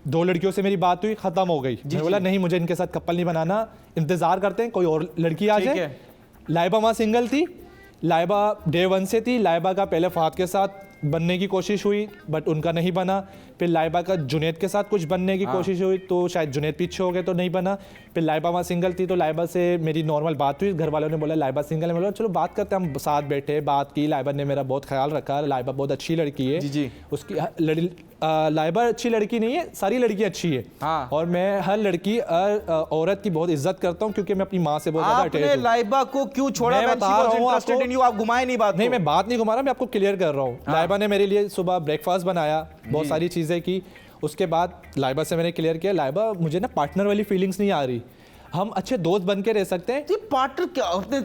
2 लड़कियों से मेरी बात हुई, ख़त्म हो गई। मैंने बोला नहीं, मुझे इनके साथ कपल नहीं बनाना, इंतज़ार करते हैं कोई और लड़की आ जाए। लाइबा वहाँ सिंगल थी, लाइबा डे 1 से थी। लाइबा का पहले फहद के साथ बनने की कोशिश हुई बट उनका नहीं बना। फिर लाइबा का जुनैद के साथ कुछ बनने की कोशिश हुई तो शायद जुनैद पीछे हो गए तो नहीं बना। फिर लाइबा वहाँ सिंगल थी तो लाइबा से मेरी नॉर्मल बात हुई। घर वालों ने बोला लाइबा सिंगल है, मैं बोला चलो बात करते हैं। हम साथ बैठे, बात की। लाइबा ने मेरा बहुत ख्याल रखा। लाइबा बहुत अच्छी लड़की है। जी। उसकी लाइबा अच्छी लड़की नहीं है, सारी लड़की अच्छी है। और मैं हर लड़की औरत की बहुत इज्जत करता हूँ क्योंकि मैं अपनी माँ से बहुत ज्यादा अटैच हूँ। लाइबा को क्यों छोड़ा? मैं बता रहा हूँ आपको, आप घुमाए नहीं बात। नहीं, मैं बात नहीं घुमा रहा, मैं आपको क्लियर कर रहा हूँ। लाइबा ने मेरे लिए सुबह ब्रेकफास्ट बनाया, बहुत सारी चीज़ें की। उसके बाद लाइबा से मैंने क्लियर किया, लाइबा मुझे ना पार्टनर वाली फीलिंग्स नहीं आ रही, हम अच्छे दोस्त बन के रह सकते हैं। पार्टनर क्या? आपने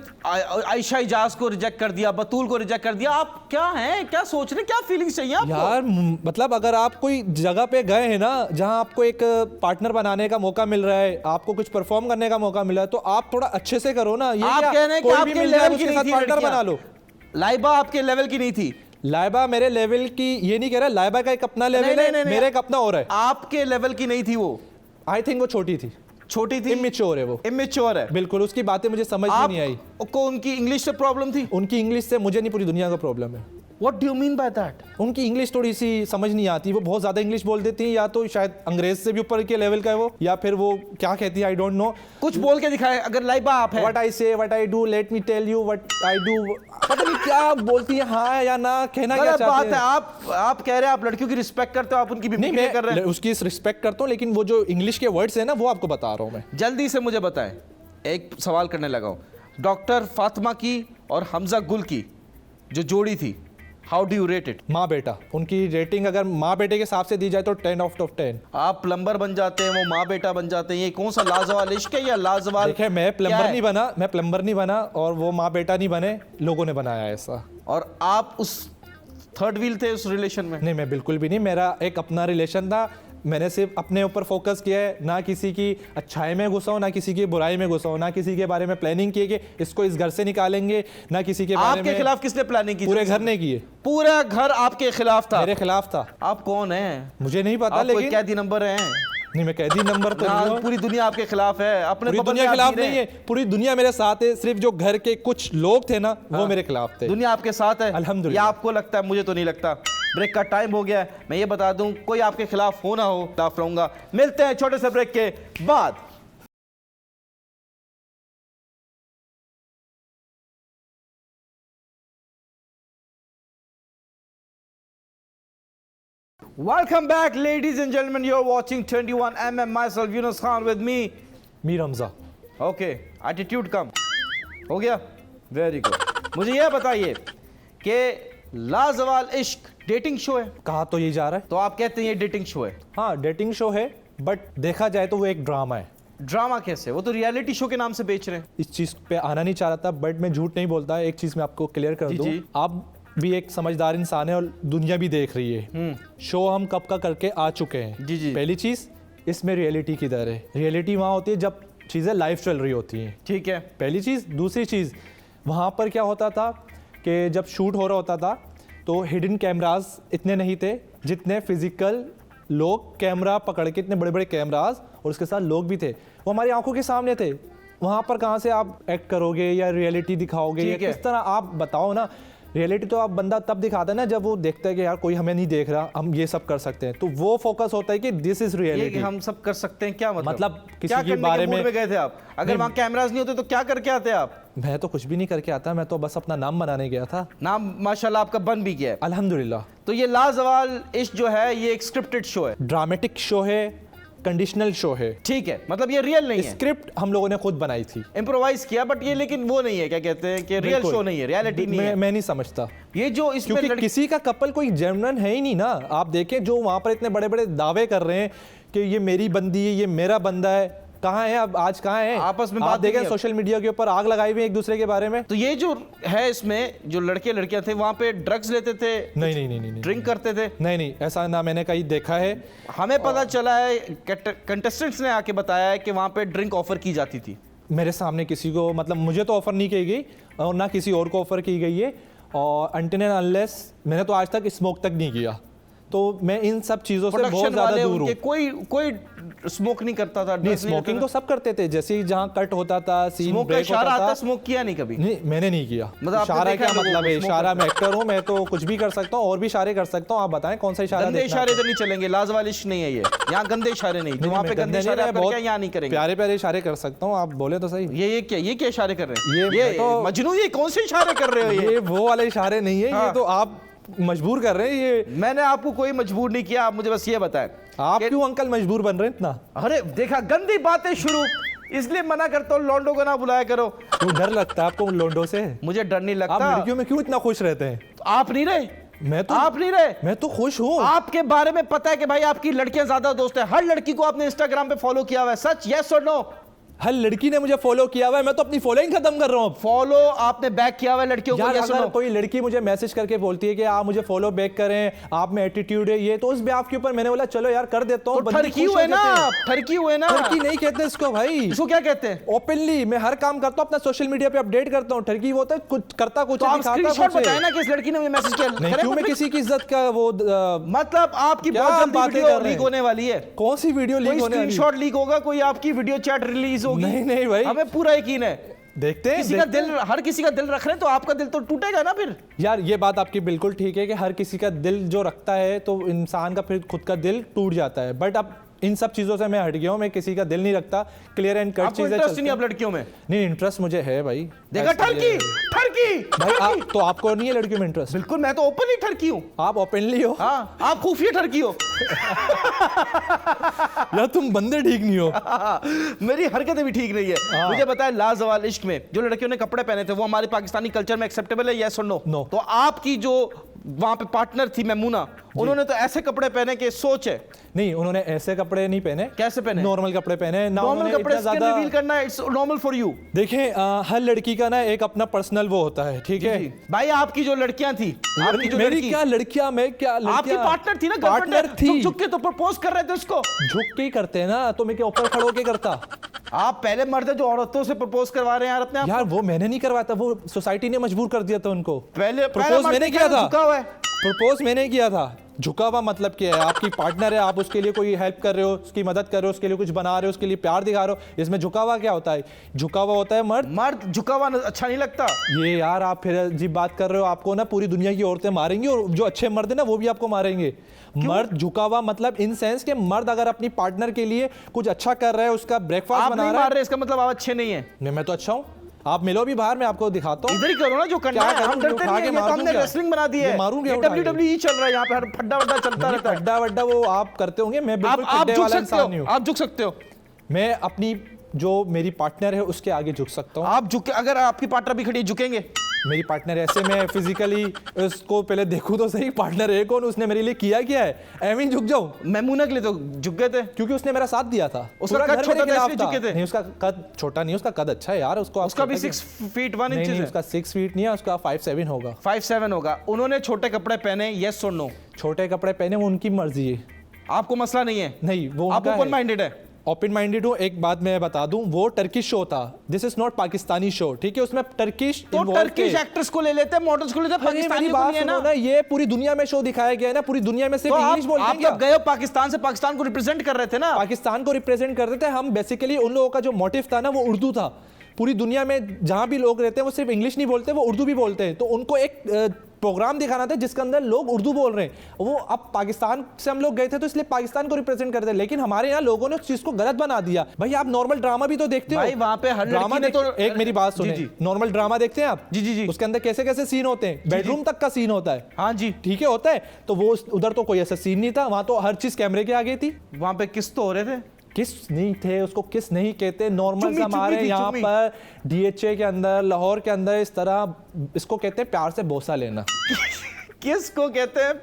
आयशा इजाज को रिजेक्ट कर दिया, बतूल को रिजेक्ट कर दिया, आप क्या हैं, क्या सोच रहे, क्या फीलिंग्स चाहिए आपको? यार मतलब अगर आप कोई जगह पे गए हैं ना जहां आपको एक पार्टनर बनाने का मौका मिल रहा है, आपको कुछ परफॉर्म करने का मौका मिला है, तो आप थोड़ा अच्छे से करो ना। ये आप कह रहे हैं कि आपके लेवल की नहीं थी, पार्टनर बना लो। लाइबा आपके लेवल की नहीं थी। लाइबा मेरे लेवल की, ये नहीं कह रहा, लाइबा का एक अपना लेवल है, मेरा एक अपना और है। आपके लेवल की नहीं थी वो। आई थिंक वो छोटी थी, इमेच्योर है वो, इमेच्योर है बिल्कुल। उसकी बातें मुझे समझ में नहीं आई। को उनकी इंग्लिश से प्रॉब्लम थी? उनकी इंग्लिश से मुझे नहीं, पूरी दुनिया का प्रॉब्लम है। What do you mean by that? उनकी इंग्लिश थोड़ी सी समझ नहीं आती, वो बहुत ज्यादा इंग्लिश बोल देती हैं, या तो शायद अंग्रेज से भी ऊपर के लेवल का है वो, या फिर वो क्या कहती है आई डोंट नो। कुछ बोल के दिखाए अगर लाइबा आप है। What I say, what I do, let me tell you what I do, पता नहीं क्या बोलती है, हाँ या ना, कहना क्या चाहती है। आप कह रहे हैं आप लड़कियों की रिस्पेक्ट करते हो, आप उनकी मिमिक्री कर रहे हैं। उसकी रिस्पेक्ट करता हूँ, लेकिन वो जो इंग्लिश के वर्ड्स है ना वो आपको बता रहा हूँ मैं। जल्दी से मुझे बताएं, एक सवाल करने लगा हूँ। डॉक्टर फातिमा की और हमजा गुल की जो जोड़ी थी, how do you rate it? माँ बेटा, उनकी रेटिंग अगर माँ बेटे के हिसाब से दी जाए तो 10 out of 10। आप प्लम्बर बन जाते हैं, वो माँ बेटा बन जाते हैं, ये कौन सा लाजवाब इश्क है या लाजवाब? देखिए मैं प्लम्बर नहीं बना और वो माँ बेटा नहीं बने, लोगों ने बनाया ऐसा। और आप उस थर्ड व्हील थे उस रिलेशन में? नहीं, मैं बिल्कुल भी नहीं, मेरा एक अपना रिलेशन था। मैंने सिर्फ अपने ऊपर फोकस किया है, ना किसी की अच्छाई में घुसा हो, ना किसी की बुराई में घुसा हो, ना किसी के बारे में प्लानिंग की कि इसको इस घर से निकालेंगे, ना किसी के बारे में। आपके खिलाफ किसने प्लानिंग की? पूरे घर ने की है। पूरा घर आपके खिलाफ था? मेरे खिलाफ था। आप कौन हैं? मुझे नहीं पता, लेकिन कैदी नंबर हैं? नहीं, मैं कैदी नंबर तो नहीं हूं। पूरी दुनिया आपके खिलाफ है। अपने पूरी दुनिया खिलाफ नहीं है, पूरी दुनिया मेरे साथ है। सिर्फ जो घर के कुछ लोग थे ना वो मेरे खिलाफ थे। दुनिया आपके साथ है अल्हम्दुलिल्लाह। आपको लगता है, मुझे तो नहीं लगता। ब्रेक का टाइम हो गया है। मैं ये बता दूं, कोई आपके खिलाफ हो ना हो, खिलाफ रहूंगा। मिलते हैं छोटे से ब्रेक के बाद। Welcome back, ladies and gentlemen. You're watching 21mm. Myself, Yunus Khan, with me. Mir Hamza. Okay, attitude कम हो गया। Very good. मुझे यह बताइए कि लाजवाल इश्क डेटिंग शो है। कहा तो यही जा रहा है। तो आप कहते हैं ये डेटिंग शो है? हाँ, डेटिंग शो है, बट देखा जाए तो वो एक ड्रामा है। ड्रामा कैसे? वो तो रियलिटी शो के नाम से बेच रहे हैं। इस चीज़ पे आना नहीं चाह रहा था, बट मैं झूठ नहीं बोलता। एक चीज़ मैं आपको क्लियर कर जी, दूं, जी। आप भी एक समझदार इंसान है और दुनिया भी देख रही है। शो हम कब का करके आ चुके हैं। जी, जी। पहली चीज़, इसमें रियलिटी किधर है? रियलिटी वहाँ होती है जब चीज़ें लाइव चल रही होती हैं। ठीक है। पहली चीज़। दूसरी चीज़, वहाँ पर क्या होता था कि जब शूट हो रहा होता था तो हिडन कैमराज इतने नहीं थे जितने फिजिकल लोग कैमरा पकड़ के, इतने बड़े बड़े कैमराज और उसके साथ लोग भी थे, वो हमारी आंखों के सामने थे। वहाँ पर कहाँ से आप एक्ट करोगे या रियलिटी दिखाओगे या ठीक है। किस तरह? आप बताओ ना। रियलिटी तो आप बंदा तब दिखाता है ना जब वो देखता है कि यार कोई हमें नहीं देख रहा, हम ये सब कर सकते हैं, तो वो फोकस होता है कि दिस इज ये कि रियलिटी। हम सब कर सकते हैं, क्या मतलब किसी क्या के करने बारे मूड में गए थे आप? अगर वहाँ कैमरास नहीं होते तो क्या करके आते आप? मैं तो कुछ भी नहीं करके आता, मैं तो बस अपना नाम बनाने गया था। नाम माशाल्लाह आपका बन भी गया है। अल्हम्दुलिल्लाह। तो ये लाजवाल इश्क जो है ये एक स्क्रिप्टेड शो है। ड्रामेटिक शो है, कंडीशनल शो है। ठीक है, मतलब ये रियल नहीं है। स्क्रिप्ट हम लोगों ने खुद बनाई थी, इम्प्रोवाइज किया, बट ये लेकिन वो नहीं है, क्या कहते हैं कि रियल बिल्कुल। शो नहीं है, रियलिटी नहीं है। मैं नहीं समझता, ये जो इसमें क्योंकि किसी का कपल कोई जेन्युइन है ही नहीं ना। आप देखें जो वहां पर इतने बड़े बड़े दावे कर रहे हैं कि ये मेरी बंदी है, ये मेरा बंदा है, कहाँ है अब? आज कहाँ है? आपस में आप बात देखें नहीं है। सोशल मीडिया के ऊपर आग लगाई हुई है एक दूसरे के बारे में। तो ये जो है इसमें जो लड़के लड़कियां थे वहां पे ड्रग्स लेते थे, नहीं, ड्रिंक करते थे? नहीं, ऐसा ना मैंने कहीं देखा है। हमें पता चला है, कंटेस्टेंट्स ने आके बताया है कि वहां पे ड्रिंक ऑफर की जाती थी। मेरे सामने किसी को, मतलब मुझे तो ऑफर नहीं की गई और ना किसी और को ऑफर की गई है, और अनटिल एंड अनलेस मैंने तो आज तक स्मोक तक नहीं किया, तो मैं इन सब चीज़ों से बहुत प्रोडक्शन ज़्यादा वाले दूर हूँ। उनके कोई स्मोक नहीं करता था, नहीं, drugs स्मोकिंग तो सब करते थे, जैसे ही जहाँ कट होता था, सीन स्मोक का ब्रेक इशारा होता आता, था। स्मोक किया नहीं कभी? नहीं, मैंने नहीं किया। मतलब आपने इशारा देखा क्या लोगों मतलब को है? smoke इशारा करते? मैं एक्टर हूँ, मैं तो कुछ भी कर सकता हूँ और भी इशारे कर सकता हूँ। आप बताएं कौन सा इशारा गंदे देखना इशारे आपको? तो नहीं चलेंगे, लाजवाल इश्क नहीं है ये। यहाँ गंदे इशारे नहीं, तो नहीं, वहाँ मैं पे गंदे गंदे इशारे नहीं, आप मैं करके बहुत यहाँ नहीं करेंगे। प्यारे प्यारे इशारे कर सकता हूँ, आप बोले तो सही। ये क्या, ये क्या इशारे कर रहे हैं? ये ये तो- मजनू, ये कौन से इशारे कर रहे हो ये? ये वो वाले इशारे नहीं है, हाँ। ये तो आप मजबूर कर रहे हैं। ये मैंने आपको कोई मजबूर नहीं किया, आप मुझे बस ये बताएं। आप क्यों अंकल मजबूर बन रहे हैं इतना? अरे देखा, गंदी बातें शुरू, इसलिए मना करता हूँ लौंडो को ना बुलाया करो। क्यों डर लगता है आपको उन लोंडों से? मुझे डर नहीं आप लगता। लड़कियों में क्यों इतना खुश रहते हैं? आप नहीं रहे, आप नहीं रहे। मैं तो खुश हूँ। आपके बारे में पता है कि भाई आपकी लड़कियां ज्यादा दोस्त है, हर लड़की को आपने इंस्टाग्राम पे फॉलो किया हुआ है, सच? यस और नो? हर लड़की ने मुझे फॉलो किया हुआ है, मैं तो अपनी फॉलोइंग खत्म कर रहा हूँ। फॉलो आपने बैक किया हुआ है लड़कियों को? यार यस और अगर नो? कोई लड़की मुझे मैसेज करके बोलती है कि आप मुझे फॉलो बैक करें, आप में एटीट्यूड है ये, तो उस बेआफ के ऊपर मैंने बोला चलो यार कर देता हूँ। तो ठरकी हुए ना आप, ठरकी हुए ना। ठरकी नहीं कहते इसको भाई, इसको क्या कहते हैं? ओपनली मैं हर काम करता हूँ, अपना सोशल मीडिया पे अपडेट करता हूँ। ठरकी वो होता है कुछ करता कुछ तो है, आप दिखाता स्क्रीनशॉट कुछ है। बताएं ना कि इस लड़की ने मुझे मैसेज किया। नहीं, करें क्यों मत मैं भी- किसी की इज्जत का वो मतलब आपकी क्या बहुत जल्दी बातें वीडियो कर रहे लीक हैं? होने वाली है। कौन सी वीडियो लीक कोई होने वाली है? स्क्रीनशॉट लीक होगा, कोई आपकी वीडियो चैट रिलीज होगी। नहीं भाई, हमें पूरा यकीन है। देखते हैं किसी का दिल, हर किसी का दिल रख रहे हैं तो आपका दिल तो टूटेगा ना फिर। यार ये बात आपकी बिल्कुल ठीक है कि हर किसी का दिल जो रखता है तो इंसान का फिर खुद का दिल टूट जाता है, बट अब इन सब चीज़ों से मैं हट गया हूँ, मैं किसी का दिल नहीं रखता, क्लियर एंड कट आपको चीज़ें इंटरेस्ट चलती नहीं हैं। अब लड़कियों में? नहीं, इंटरेस्ट मुझे है भाई। देखा, ठरकी ठरकी भाई ठरकी। तो आपको नहीं है लड़कियों में इंटरेस्ट? बिल्कुल, मैं तो ओपनली ठरकी हूँ। आप ओपनली हो? हाँ, आप खुफिया ठरकी हो। यार तुम बंदे ठीक नहीं हो। मेरी हरकतें भी ठीक नहीं है। मुझे बताया, लाजवाल इश्क में जो लड़कियों ने कपड़े पहने थे वो हमारे पाकिस्तानी कल्चर में एक्सेप्टेबल है, यस और नो? No. तो आपकी जो वहां पे पार्टनर थी मैमूना, उन्होंने तो ऐसे कपड़े पहने के सोच है। नहीं, उन्होंने ऐसे कपड़े नहीं पहने। कैसे पहने? नॉर्मल कपड़े पहने ना। नॉर्मल उन्होंने कपड़े इतना स्किन ज्यादा रिवील करना इट्स नॉर्मल फॉर यू। देखें, हर लड़की का ना एक अपना पर्सनल वो होता है, ठीक है भाई आपकी जो लड़कियां थी, आपकी जो मेरी लड़की, क्या लड़कियां, मैं क्या लड़कियां? आपकी पार्टनर थी ना, पार्टनर थी, झुक के तो प्रपोज कर रहे थे उसको। झुक के ही करते हैं ना, तो मैं क्या ऊपर खड़ो के करता? आप पहले मर्द है जो औरतों से प्रपोज करवा रहे हैं यार अपने आप। यार वो मैंने नहीं करवाया था, वो सोसाइटी ने मजबूर कर दिया था उनको। पहले प्रपोज मैंने किया था। झुका हुआ है। प्रपोज मैंने किया था। झुका हुआ मतलब क्या है? आपकी पार्टनर है, आप उसके लिए कोई हेल्प कर रहे हो, उसकी मदद कर रहे हो, उसके लिए कुछ बना रहे हो, उसके लिए प्यार दिखा रहे हो, इसमें झुका हुआ क्या होता है? झुका हुआ होता है मर्द। मर्द झुका हुआ अच्छा नहीं लगता। ये यार आप फिर अजीब बात कर रहे हो, आपको ना पूरी दुनिया की औरतें मारेंगी और जो अच्छे मर्द है ना वो भी आपको मारेंगे। मर्द झुका हुआ मतलब इन सेंस के मर्द अगर अपनी पार्टनर के लिए कुछ अच्छा कर रहा है, उसका ब्रेकफास्ट आप बना नहीं रहा मार है। रहे, इसका मतलब आप अच्छे नहीं है। नहीं, मैं तो अच्छा हूँ। आप मिलो भी बाहर, मैं आपको दिखाता हूँ। इधर ही करो ना जो करना क्या है, हम करूं? डरते उठा नहीं के हैं, ये तो मार हमने दूं क्या? रेसलिंग बना दी ये है, मारूं क्या ये उठा के? WWE चल रहा है यहाँ पे, हर फड्डा वड्डा चलता रहता है। अड्डा वड्डा वो आप करते होंगे, मैं बिल्कुल आप खड्डे झुक वाला सकते इंसान नहीं हो, हूँ। आप झुक सकते हो, मैं अपनी जो मेरी पार्टनर है उसके आगे झुक सकता हूँ। आप झुके, अगर आपकी पार्टनर भी खड़ी है, झुकेंगे? मेरी पार्टनर ऐसे, मैं फिजिकली उसको पहले देखूं तो सही, पार्टनर है कौन, उसने मेरे लिए किया क्या है, एवं ही झुक जाऊं? मैमूना के लिए तो झुक गए थे, क्योंकि उसने मेरा साथ दिया था। उसका पूरा कद घर छोटा मेरे था खिलाफ इसलिए झुके थे। नहीं, उसका कद छोटा नहीं, उसका कद अच्छा है यार, उसको आप उसका भी छोटा 6 फीट 1 नहीं, इंच नहीं, है, उसका 6 फीट नहीं है, उसका 5'7" होगा। 5'7" होगा। उन्होंने छोटे कपड़े पहने, यस और नो? छोटे कपड़े पहने वो उनकी मर्जी है, आपको मसला नहीं है? नहीं वो आप ओपन माइंडेड है? ओपन माइंडेड हूँ। एक बात मैं बता दूं, वो टर्किश शो था, this is not Pakistani show, ठीक है? उसमें टर्किश तो टर्किश एक्ट्रेस को ले लेते हैं, मॉडल्स को ले लेते हैं, पाकिस्तानी को नहीं है ना? ये पूरी दुनिया में शो दिखाया गया है ना, पूरी दुनिया में सिर्फ इंग्लिश बोलते हैं आप क्या? जब गए हो पाकिस्तान से, पाकिस्तान को रिप्रेजेंट कर रहे थे ना? पाकिस्तान को रिप्रेजेंट करते थे हम। बेसिकली उन लोगों का जो मोटिव था ना वो उर्दू था। पूरी दुनिया में जहां भी लोग रहते हैं वो सिर्फ इंग्लिश नहीं बोलते, वो उर्दू भी बोलते हैं। तो उनको एक प्रोग्राम दिखाना था जिसके अंदर लोग उर्दू बोल रहे हैं। वो अब पाकिस्तान से हम लोग गए थे तो इसलिए पाकिस्तान को रिप्रेजेंट करते हैं, लेकिन हमारे यहाँ लोगों ने उस चीज को गलत बना दिया। भाई आप नॉर्मल ड्रामा भी तो देखते हो भाई, वहां पे हर ड्रामा लड़की ने तो एक मेरी बात सुने, नॉर्मल ड्रामा देखते हैं आप? जी जी जी। उसके अंदर कैसे कैसे सीन होते हैं, बेडरूम तक का सीन होता है। हाँ जी, ठीक है, होता है। तो वो उधर तो कोई ऐसा सीन नहीं था, वहां तो हर चीज कैमरे के आगे थी। वहां पे किस तो हो रहे थे? किस नहीं थे, उसको किस नहीं कहते, नॉर्मल चुम्मी हमारे थी, यहाँ चुम्मी। पर डीएचए के अंदर, लाहौर के अंदर इस तरह इसको कहते हैं प्यार से बोसा लेना। किस को कहते हैं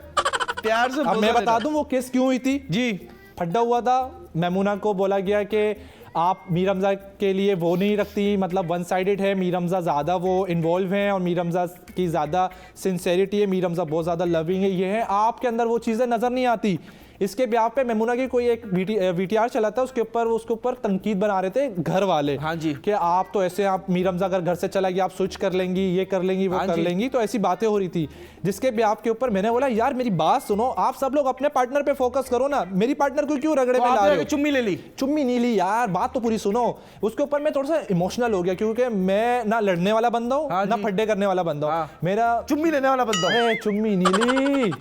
प्यार से? अब मैं बता दूं वो किस क्यों हुई थी जी। फड्डा हुआ था, मैमूना को बोला गया कि आप मीर हमजा के लिए वो नहीं रखती, मतलब वन साइडेड है, मीर हमजा ज़्यादा वो इन्वॉल्व हैं और मीर हमजा की ज़्यादा सिंसेरिटी है, मीर हमजा बहुत ज़्यादा लविंग है, ये है। आपके अंदर वो चीज़ें नज़र नहीं आती। इसके ब्याह पे मैमूना की कोई एक वीटीआर चला था, उसके ऊपर तनकीद बना रहे थे घर वाले। हाँ जी। कि आप तो ऐसे, आप मीर हमजा अगर घर से चला गया आप स्विच कर लेंगी, ये कर लेंगी, वो हाँ कर जी। लेंगी, तो ऐसी बातें हो रही थी। जिसके ब्याह के ऊपर मैंने बोला यार मेरी बात सुनो, आप सब लोग अपने पार्टनर पे फोकस करो ना, मेरी पार्टनर को क्यों रगड़े तो में ला रहे आपने हो? चुम्मी ले ली? चुम्मी नहीं ली यार, बात तो पूरी सुनो। उसके ऊपर मैं थोड़ा सा इमोशनल हो गया क्योंकि मैं ना लड़ने वाला बंदा हूँ, हाँ ना जी। फड्डे करने वाला बंदा हूँ। हाँ। मेरा चुम्मी लेने वाला बंदा हूं। चुम्मी नहीं ली,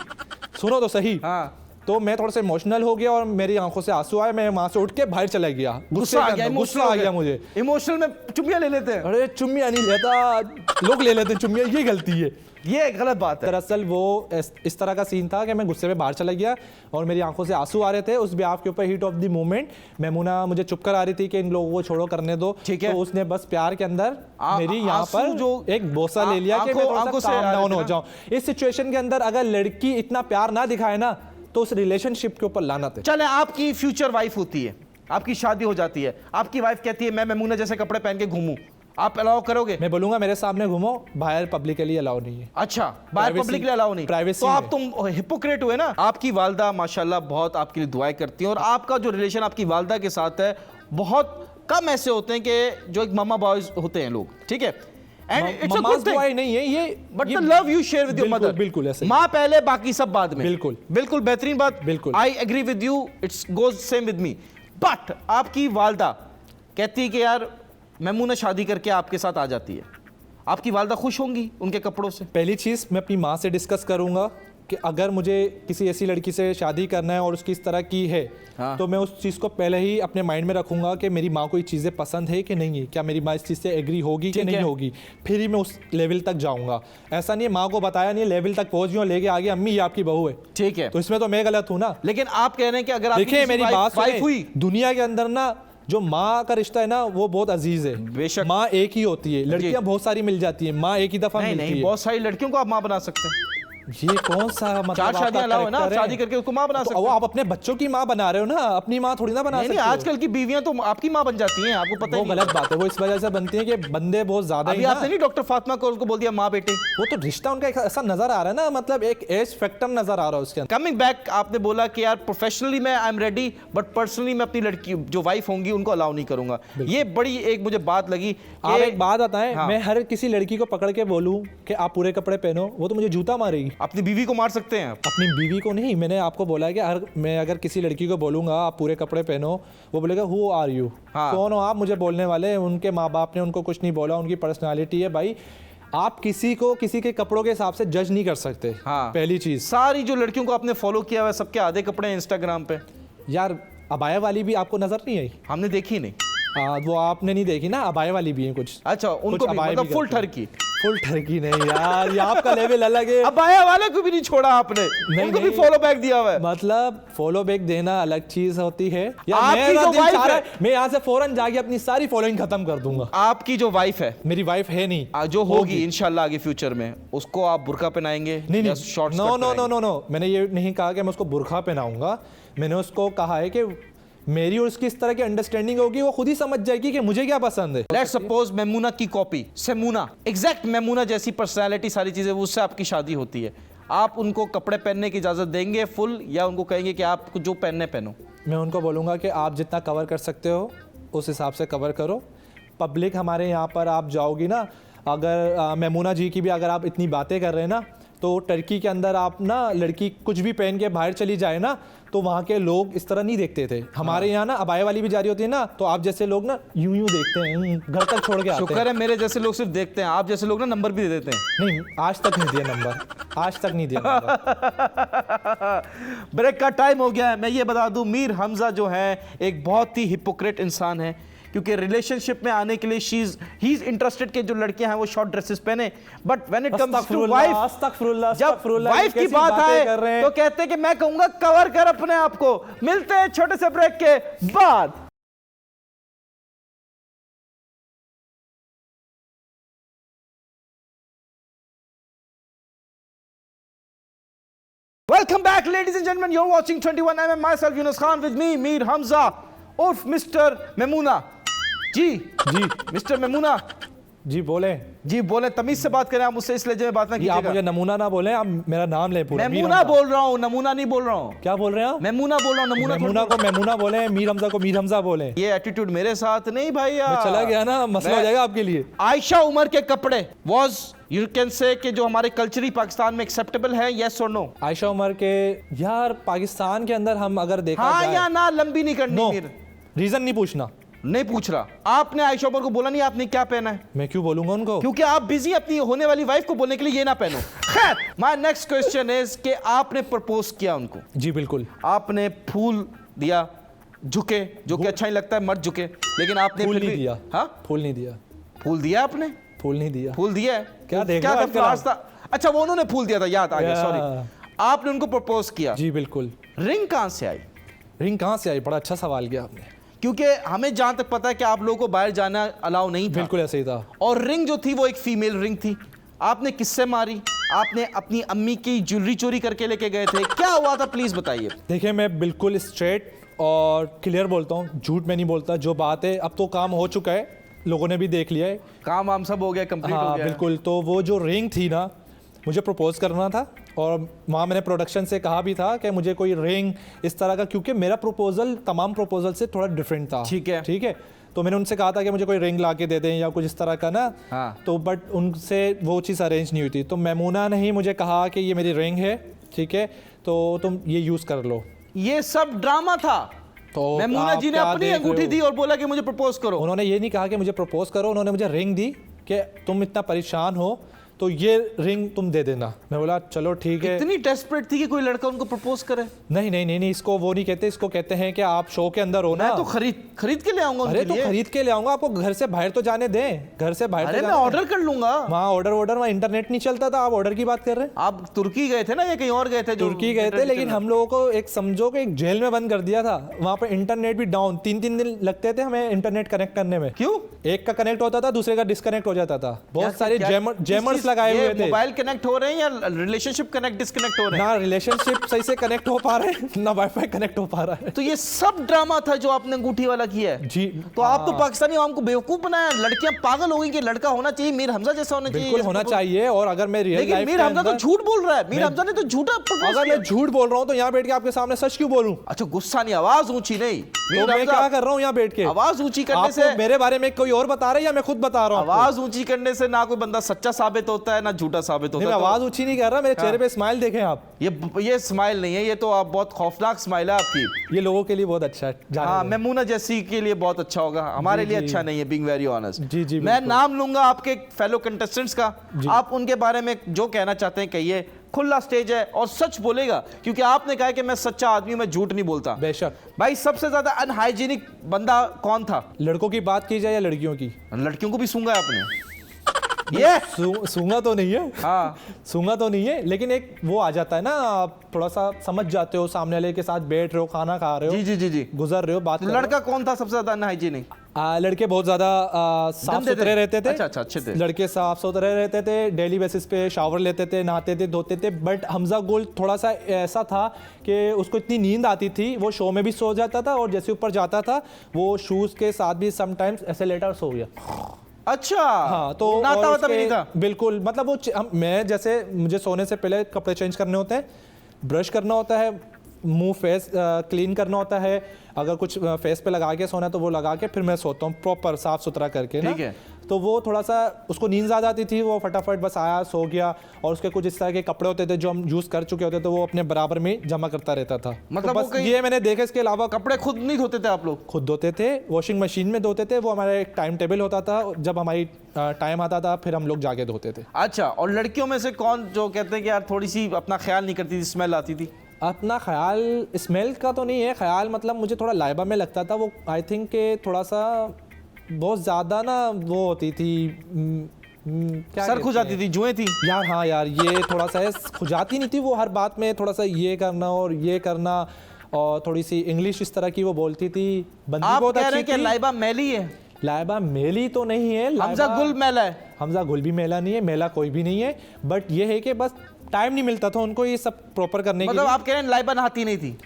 सुनो तो सही। हाँ। तो मैं थोड़ा सा इमोशनल हो गया और मेरी आंखों से आंसू आए, मैं वहां से उठ के बाहर चला गया। गुस्सा आ गया, गुस्सा आ गया मुझे। इमोशनल में चुम्मियां ले लेते हैं। अरे चुम्मियां नहीं लेता, लोग ले लेते हैं चुम्मियां, ये गलती है। ये गलत बात है। दरअसल वो इस तरह का सीन था कि मैं गुस्से में बाहर चला गया और मेरी आंखों से आंसू आ रहे थे। उस ब्याह के ऊपर heat of the moment Maimoona मुझे चुप कर आ रही थी कि इन लोगों को छोड़ो, करने दो। ठीक है। तो उसने बस प्यार के अंदर मेरी यहाँ आंसू पर जो एक बोसा ले लिया कि मैं थोड़ा सा काम डाउन हो जाऊं। इस सिचुएशन के अंदर अगर लड़की इतना प्यार ना दिखाए ना तो उस रिलेशनशिप के ऊपर लानत है। चले, आपकी फ्यूचर वाइफ होती है, आपकी शादी हो जाती है, आपकी वाइफ कहती है मैं मैमूना जैसे कपड़े पहन के घूमूं, आप अलाउ करोगे? मैं बोलूंगा मेरे सामने घूमो, बाहर पब्लिकली अलाउ नहीं है। अच्छा, बाहर Privacy- पब्लिकली अलाउ नहीं? privacy तो आप में। तुम हिपोक्रेट हुए ना। आपकी वालदा माशाल्लाह बहुत आपके लिए दुआएं करती हैं और आपका जो रिलेशन आपकी वालदा के साथ है, बहुत कम ऐसे होते हैं कि जो एक मामा बॉयज होते हैं लोग, ठीक है? And it's a mama's good thing, दुआएं नहीं है ये, but the love you share with your बिल्कुल, मदर। बिल्कुल ऐसे ही। माँ पहले, बाकी सब बाद में। बिल्कुल। बिल्कुल बेहतरीन बात। बिल्कुल। I agree with you, it's goes same with me. But आपकी वालदा कहती है कि यार मैमूना शादी करके आपके साथ आ जाती है, आपकी वालदा खुश होंगी उनके कपड़ों से? पहली चीज़ मैं अपनी माँ से डिस्कस करूंगा कि अगर मुझे किसी ऐसी लड़की से शादी करना है और उसकी इस तरह की है, हाँ। तो मैं उस चीज़ को पहले ही अपने माइंड में रखूंगा कि मेरी माँ को ये चीज़ें पसंद है कि नहीं है, क्या मेरी माँ इस चीज़ से एग्री होगी कि ठीक नहीं है। होगी, फिर ही मैं उस लेवल तक जाऊंगा। ऐसा नहीं है माँ को बताया नहीं, लेवल तक पहुंच गया लेके आगे अम्मी ये आपकी बहू है, ठीक है। तो इसमें तो मैं गलत हूँ ना। लेकिन आप कह रहे हैं कि अगर आपकी देखिए किसी मेरी वाइफ- बात वाइफ सुने, हुई, दुनिया के अंदर ना जो माँ का रिश्ता है ना वो बहुत अजीज है। बेशक। माँ एक ही होती है, लड़कियां बहुत सारी मिल जाती है, माँ एक ही दफा नहीं मिलती नहीं, है। बहुत सारी लड़कियों को आप माँ बना सकते हैं। ये कौन सा मतलब चार आपका शादियां अलाउ है ना, आप character शादी करके उसको माँ बना तो सकते वो हैं। आप अपने बच्चों की माँ बना रहे हो ना, अपनी माँ थोड़ी ना बना नहीं सकते नहीं, हो। आजकल की बीवियां तो आपकी माँ बन जाती हैं, आपको पता वो ही नहीं। गलत बात है, वो इस वजह से बनती है कि बंदे बहुत ज्यादा अभी ही ना, आपने नहीं डॉक्टर फातिमा को उसको बोल दिया माँ बेटे? वो तो रिश्ता उनका एक ऐसा नजर आ रहा है ना, मतलब एक एज फैक्टर नजर आ रहा है उसके अंदर। कमिंग बैक, आपने बोला कि यार प्रोफेशनली मैं I am ready, but personally मैं अपनी लड़की जो वाइफ होंगी उनको अलाउ नहीं करूंगा। ये बड़ी एक मुझे बात लगी आप कि एक बात बताएं, हाँ। मैं हर किसी लड़की को पकड़ के बोलूं कि आप पूरे कपड़े पहनो, वो तो मुझे जूता मारेगी। अपनी बीवी को मार सकते हैं आप? अपनी बीवी को नहीं, मैंने आपको बोला है कि मैं अगर किसी लड़की को बोलूंगा आप पूरे कपड़े पहनो, वो बोलेगा हु आर यू, हाँ। कौन हो आप मुझे बोलने वाले? उनके माँ बाप ने उनको कुछ नहीं बोला, उनकी पर्सनालिटी है। भाई आप किसी को किसी के कपड़ों के हिसाब से जज नहीं कर सकते। हाँ। पहली चीज, सारी जो लड़कियों को आपने फॉलो किया हुआ है सबके आधे कपड़े हैं इंस्टाग्राम पे, यार अबाया वाली भी आपको नजर नहीं आई? हमने देखी नहीं। वो आपने नहीं देखी ना, अबाए वाली भी है कुछ। अच्छा, उनको भी अबाए मतलब भी फुल करते हैं। ठरकी। फुल ठरकी नहीं यार, ये आपका लेवल अलग है। अबाया वाले को भी नहीं छोड़ा आपने, उनको भी नहीं। फॉलो बैक दिया हुआ है। मतलब फॉलो बैक देना अलग चीज होती है। या आपकी मेरा जो दिल wife चाह रहा है- है, मैं यहाँ से फौरन जाके अपनी सारी फॉलोइंग खत्म कर दूंगा। आपकी जो वाइफ है, मेरी वाइफ है नहीं, जो होगी इंशाल्लाह आगे फ्यूचर में, उसको आप बुर्का पहनाएंगे? नहीं या नहीं, shorts no cut no no कराएंगे? नो नो, मैंने ये नहीं कहा कि मैं उसको बुर्का पहनाऊंगा। मैंने उसको कहा है कि मेरी और उसकी इस तरह की अंडरस्टैंडिंग होगी, वो खुद ही समझ जाएगी कि मुझे क्या पसंद है। लेट्स सपोज मेमूना की कॉपी सेमूना, एग्जैक्ट मेमूना जैसी पर्सनालिटी, सारी चीजें, वो उससे आपकी शादी होती है, आप उनको कपड़े पहनने की इजाजत देंगे फुल, या उनको कहेंगे कि आप जो पहनने पहनो? मैं उनको बोलूँगा कि आप जितना कवर कर सकते हो उस हिसाब से कवर करो। पब्लिक हमारे यहाँ पर आप जाओगी ना, अगर मेमूना जी की भी अगर आप इतनी बातें कर रहे हैं ना, तो टर्की के अंदर आप ना लड़की कुछ भी पहन के बाहर चली जाए ना, तो वहाँ के लोग इस तरह नहीं देखते थे। हमारे यहाँ ना अबाए वाली भी जारी होती है ना, तो आप जैसे लोग ना यूं यूं देखते हैं, घर तक छोड़ के आते शुक्र है मेरे जैसे लोग सिर्फ देखते हैं, आप जैसे लोग ना नंबर भी दे देते हैं। नहीं, आज तक नहीं दिया नंबर, आज तक नहीं दिया नंबर। ब्रेक का टाइम हो गया है। मैं ये बता दूं, मीर हमजा जो है एक बहुत ही हिपोक्रेट इंसान है, क्योंकि रिलेशनशिप में आने के लिए ही इज इंटरेस्टेड कि जो लड़कियां हैं वो शॉर्ट ड्रेसेस पहने, but when it comes to wife, जब वाइफ की बात आए तो कहते हैं कि मैं कहूंगा कवर कर अपने आप को। मिलते हैं छोटे से ब्रेक के बाद। Welcome back, ladies and gentlemen. You're watching 21mm. Myself, Yunus Khan, with me, Mir Hamza, उर्फ मिस्टर मेमूना। जी जी मिस्टर मेमूना जी बोले जी, बोले, तमीज से बात करें आप मुझसे, इस लहजे में बात ना आप कीजिएगा। मुझे नमूना ना बोले, आप मेरा नाम ले पूरा। मेमूना बोल रहा हूँ, नमूना नहीं बोल रहा हूँ। क्या बोल रहे हैं आप? मेमूना बोल रहा हूँ, नमूना मेमूना को मेमूना बोले, मीर हमजा को मीर हमजा बोले। ये एटीट्यूड मेरे साथ नहीं भाई। मैं चला गया ना, मसला हो जाएगा आपके लिए। आयशा उमर के कपड़े वॉज यू कैन से कि जो हमारे कल्चरली पाकिस्तान में एक्सेप्टेबल है, यस और नो? आयशा उमर के यार पाकिस्तान के अंदर हम अगर देखा हाँ जाए, या ना, लंबी नहीं करनी। नो, मीर रीजन नहीं पूछना। नहीं पूछ रहा। आपने आयशा उमर को बोला नहीं आपने क्या पहना है? मैं क्यों बोलूंगा उनको? क्योंकि आप बिजी अपनी होने वाली वाइफ को बोलने के लिए ये ना पहनो। खैर, माय नेक्स्ट क्वेश्चन इज कि आपने प्रपोज किया उनको, जी बिल्कुल। आपने फूल दिया, झुके, जो कि अच्छा ही लगता है, मत झुके, लेकिन आपने फूल फिर नहीं भी दिया। हाँ, फूल नहीं दिया। फूल दिया आपने? फूल नहीं दिया। फूल दिया है? क्या देख क्या रहे था? हो आजकल फ्लावर्स था। अच्छा, वो उन्होंने फूल दिया था, याद आ गया, या। सॉरी। आपने उनको प्रपोज किया, जी बिल्कुल। रिंग कहां से आई? रिंग कहाँ से आई? बड़ा अच्छा सवाल किया आपने। क्योंकि हमें जहां तक पता है कि आप लोगों को बाहर जाना अलाउ नहीं था, बिल्कुल ऐसे ही था। और रिंग जो थी वो एक फीमेल रिंग थी। आपने किससे मारी? आपने अपनी अम्मी की ज्वेलरी चोरी करके लेके गए थे? क्या हुआ था, प्लीज बताइए। देखिए, मैं बिल्कुल स्ट्रेट और क्लियर बोलता हूँ, झूठ में नहीं बोलता। जो बात है, अब तो काम हो चुका है, लोगों ने भी देख लिया है, काम वाम सब हो गया, कंप्लीट हो हाँ गया? बिल्कुल। तो वो जो रिंग थी ना, मुझे प्रपोज करना था, और वहाँ मैंने प्रोडक्शन से कहा भी था कि मुझे कोई रिंग इस तरह का, क्योंकि मेरा प्रपोजल तमाम प्रपोजल से थोड़ा डिफरेंट था। ठीक है। ठीक है, तो मैंने उनसे कहा था कि मुझे कोई रिंग ला के दे दें या कुछ इस तरह का ना। हाँ। तो बट उनसे वो चीज़ अरेंज नहीं हुई थी। तो मेमूना ने ही मुझे कहा कि ये मेरी रिंग है, ठीक है, तो तुम ये यूज़ कर लो। ये सब ड्रामा था? तो मेमूना आप जी ने क्या अपनी देख रहे अंगूठी हो? दी और बोला कि मुझे प्रपोज करो? उन्होंने ये नहीं कहा कि मुझे प्रपोज करो, उन्होंने मुझे रिंग दी कि तुम इतना परेशान हो तो ये रिंग तुम दे देना। मैं बोला चलो ठीक है। इतनी डेस्परेट थी कि कोई लड़का उनको प्रपोज करे? नहीं नहीं नहीं नहीं, इसको वो नहीं कहते, इसको कहते हैं कि आप शो के अंदर हो ना। मैं तो खरीद के ले आऊंगा अरे उनके तो लिए। खरीद के ले आऊंगा, आपको घर से बाहर तो जाने दें, घर से बाहर। अरे मैं ऑर्डर कर लूंगा। वहाँ ऑर्डर वहाँ इंटरनेट नहीं चलता था, आप ऑर्डर की बात कर रहे हैं। आप तुर्की गए थे ना, या कहीं और गए थे? तुर्की गए थे, लेकिन हम लोगों को एक समझो कि एक जेल में बंद कर दिया था। वहाँ पे इंटरनेट भी डाउन, 3-3 दिन लगते थे हमें इंटरनेट कनेक्ट करने में। क्यों? एक का कनेक्ट होता था, दूसरे का डिस्कनेक्ट हो जाता था। बहुत सारे जैमर्स लगाए हुए थे। मोबाइल कनेक्ट हो रहे हैं या रिलेशनशिप कनेक्ट डिस्कनेक्ट हो रहे हैं? ना रिलेशनशिप सही से कनेक्ट हो पा रहे हैं, ना वाईफाई कनेक्ट हो पा रहा है। तो ये सब ड्रामा था जो आपने अंगूठी वाला किया है? जी। तो आप तो पाकिस्तानी आवाम को बेवकूफ बनाया। लड़कियां पागल हो गई कि लड़का होना चाहिए, मीर हमजा जैसा होना चाहिए। बिल्कुल होना चाहिए। और अगर मैं रियल लेकिन लाइफ मीर हमजा तो झूठ बोल रहा है। मीर हमजा ने तो झूठा प्रपोज अगर किया। मैं झूठ बोल रहा हूँ तो यहाँ बैठ के आपके सामने सच क्यों बोलूं? अच्छा, गुस्सा नहीं, आवाज ऊंची नहीं। तो मैं क्या कर रहा हूँ यहाँ बैठ के? आवाज ऊंची करने आपको से मेरे बारे में कोई और बता रहा है या मैं खुद बता रहा हूँ? आवाज ऊंची करने से ना कोई बंदा सच्चा साबित होता है ना झूठा साबित होता मैं है। आवाज ऊंची नहीं कर रहा, मेरे चेहरे पे स्माइल देखें आप। ये स्माइल नहीं है, ये तो आप बहुत खौफनाक स्माइल है आपकी। ये लोगों के लिए बहुत अच्छा है। हाँ, मेमूना जैसी के लिए बहुत अच्छा होगा, हमारे लिए अच्छा नहीं है, बीइंग वेरी ऑनेस्ट। जी जी मैं नाम लूंगा आपके फेलो कंटेस्टेंट्स का, आप उनके बारे में जो कहना चाहते हैं कहिए, खुला स्टेज है और सच बोलेगा, क्योंकि आपने कहा कि मैं सच्चा आदमी हूं, मैं झूठ नहीं बोलता। बेशक। भाई सबसे ज्यादा अनहाइजीनिक बंदा कौन था? लड़कों की बात की जाए या लड़कियों की? लड़कियों को भी सूंघा है आपने? ये सूंघा तो नहीं है, हाँ सूंघा तो नहीं है, लेकिन एक वो आ जाता है ना, आप थोड़ा सा समझ जाते हो, सामने वाले के साथ बैठ रहे हो, खाना खा रहे हो, जी जी जी जी, गुजर रहे हो, बात कर रहे हो। लड़का कौन था सबसे ज्यादा अनहाइजीनिक? लड़के बहुत ज्यादा साफ गंदे सुथरे थे? रहते थे। अच्छा अच्छा, अच्छे थे। लड़के साफ सुथरे रहते थे, डेली बेसिस पे शावर लेते थे, नहाते थे, धोते थे। बट हमजा गुल थोड़ा सा ऐसा था कि उसको इतनी नींद आती थी, वो शो में भी सो जाता था और जैसे ऊपर जाता था वो शूज के साथ भी समटाइम्स ऐसे लेटा सो गया। अच्छा, हाँ, तो नाता और वाता भी नहीं उसके- था? बिल्कुल, मतलब वो मैं जैसे मुझे सोने से पहले कपड़े चेंज करने होते हैं, ब्रश करना होता है, मुंह फेस क्लीन करना होता है, अगर कुछ फेस पे लगा के सोना है तो वो लगा के फिर मैं सोता हूँ प्रॉपर साफ सुथरा करके ना। ठीक है। तो वो थोड़ा सा उसको नींद ज़्यादा आती थी, वो फटाफट बस आया सो गया, और उसके कुछ इस तरह के कपड़े होते थे जो हम यूज़ कर चुके होते थे, वो अपने बराबर में जमा करता रहता था। मतलब तो वो बस कहीं- ये मैंने देखा। इसके अलावा कपड़े खुद नहीं धोते थे आप लोग? खुद धोते थे, वॉशिंग मशीन में धोते थे, वो हमारा एक टाइम टेबल होता था, जब हमारी टाइम आता था फिर हम लोग जाके धोते थे। अच्छा, और लड़कियों में से कौन जो कहते हैं कि यार थोड़ी सी अपना ख्याल नहीं करती थी, स्मेल आती थी? अपना ख्याल स्मेल का तो नहीं है, ख्याल मतलब मुझे थोड़ा लाइबा में लगता था वो, आई थिंक के थोड़ा सा बहुत ज़्यादा ना वो होती थी, क्या सर कहते खुजाती हैं? थी, जुएं थी? यार हाँ यार, ये थोड़ा सा खुजाती नहीं थी वो, हर बात में थोड़ा सा ये करना और ये करना, और थोड़ी सी इंग्लिश इस तरह की वो बोलती थी। बंदी आप बहुत कह रहे अच्छी हैं कि थी। लाइबा मैली है? लाइबा मेली तो नहीं है, हमजा लाइबा- गुल मैला है? हमजा गुल भी मेला नहीं है, मेला कोई भी नहीं है, बट ये है कि बस टाइम नहीं मिलता था उनको ये सब प्रॉपर करने के मतलब लिए। आप कह रहे हैं लाइबा नहाती नहीं थी?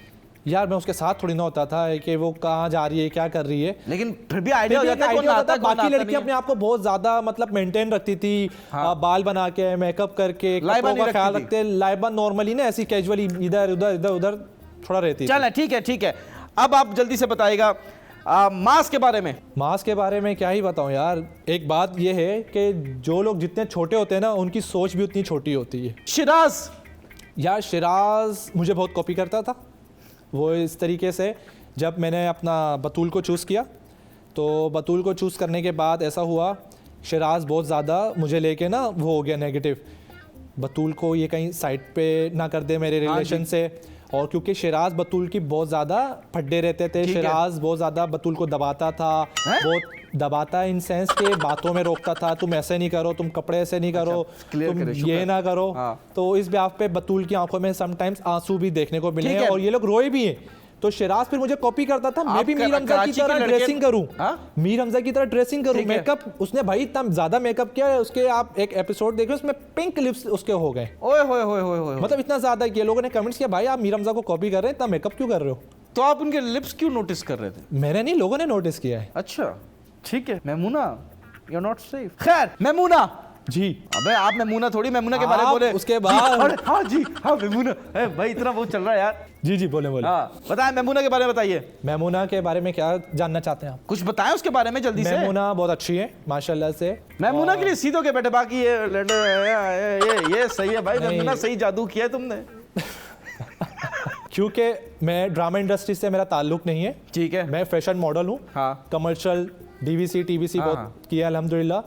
यार मैं उसके साथ थोड़ी ना होता था कि वो कहाँ जा रही है, क्या कर रही है। लेकिन फिर भी आइडिया हो फिर भी एक जाता है कौन आइडिया नहाता होता है, था। कौन बाकी नहाता लड़कियां नहीं अपने आप को बहुत ज्यादा मतलब मेंटेन रखती थी, बाल बना के, मेकअप करके, लाइबा कपड़ों नहीं का ख्याल रखती रखते। लाइबा नॉर्मली ना ऐसी कैजुअली इधर उधर इधर उधर थोड़ा रहती है। थी। चल ठीक है ठीक है, अब आप जल्दी से बताइएगा मांस के बारे में। मांस के बारे में क्या ही बताऊं यार, एक बात ये है कि जो लोग जितने छोटे होते हैं ना उनकी सोच भी उतनी छोटी होती है। शिराज? यार शिराज मुझे बहुत कॉपी करता था वो, इस तरीके से जब मैंने अपना बतूल को चूज़ किया तो बतूल को चूज़ करने के बाद ऐसा हुआ, शिराज बहुत ज़्यादा मुझे लेके ना वो हो गया नेगेटिव, बतूल को ये कहीं साइड पे ना कर दे मेरे रिलेशन से। और क्योंकि शिराज बतूल की बहुत ज़्यादा फड्डे रहते थे, शिराज बहुत ज़्यादा बतूल को दबाता था, बहुत दबाता इन सेंस के बातों में रोकता था, तुम ऐसे नहीं करो, तुम कपड़े ऐसे नहीं करो, तुम ये ना करो। तो इस ब्याह पे बतूल की आंखों में समटाइम्स आंसू भी देखने को मिले हैं और ये लोग रोए भी हैं। तो शिराज फिर मुझे कॉपी करता था, मैं भी मीर हमजा की तरह ड्रेसिंग करूं, मीर हमजा की तरह ड्रेसिंग करूं, मेकअप उसने भाई इतना ज्यादा मेकअप किया है, उसके आप एक एपिसोड देखो उसमें पिंक लिप्स उसके हो गए, ओए होए होए होए होए, मतलब इतना ज्यादा किया। लोगों ने कमेंट्स किया भाई आप मीर हमजा को कॉपी कर रहे हैं, इतना मेकअप क्यों कर रहे हो? तो आप उनके लिप्स क्यों नोटिस कर रहे थे? मैंने नहीं, लोगों ने नोटिस किया है। अच्छा ठीक है। Maimuna, you are not safe. खैर मेमूना जी, अबे आप मेमूना थोड़ी, मेमूना के बारे में आप बोले उसके बाद- अरे हाँ जी हाँ मेमूना, भाई इतना वो चल रहा है यार। जी जी बोले बोले। हाँ बताएं मेमूना के बारे में, बताइए। मेमूना के बारे में क्या जानना चाहते हैं आप? कुछ बताएं उसके बारे में जल्दी से। मेमूना बहुत अच्छी है माशाल्लाह से। मेमूना के लिए सीधो के बैठे, बाकी ये सही है भाई, मेमूना सही जादू किया है तुमने। क्योंकि मैं ड्रामा इंडस्ट्री से मेरा ताल्लुक नहीं है, ठीक है, मैं फैशन मॉडल हूँ। हाँ। कमर्शियल डीवीसी टीवीसी हाँ, बहुत किया अल्हम्दुलिल्लाह।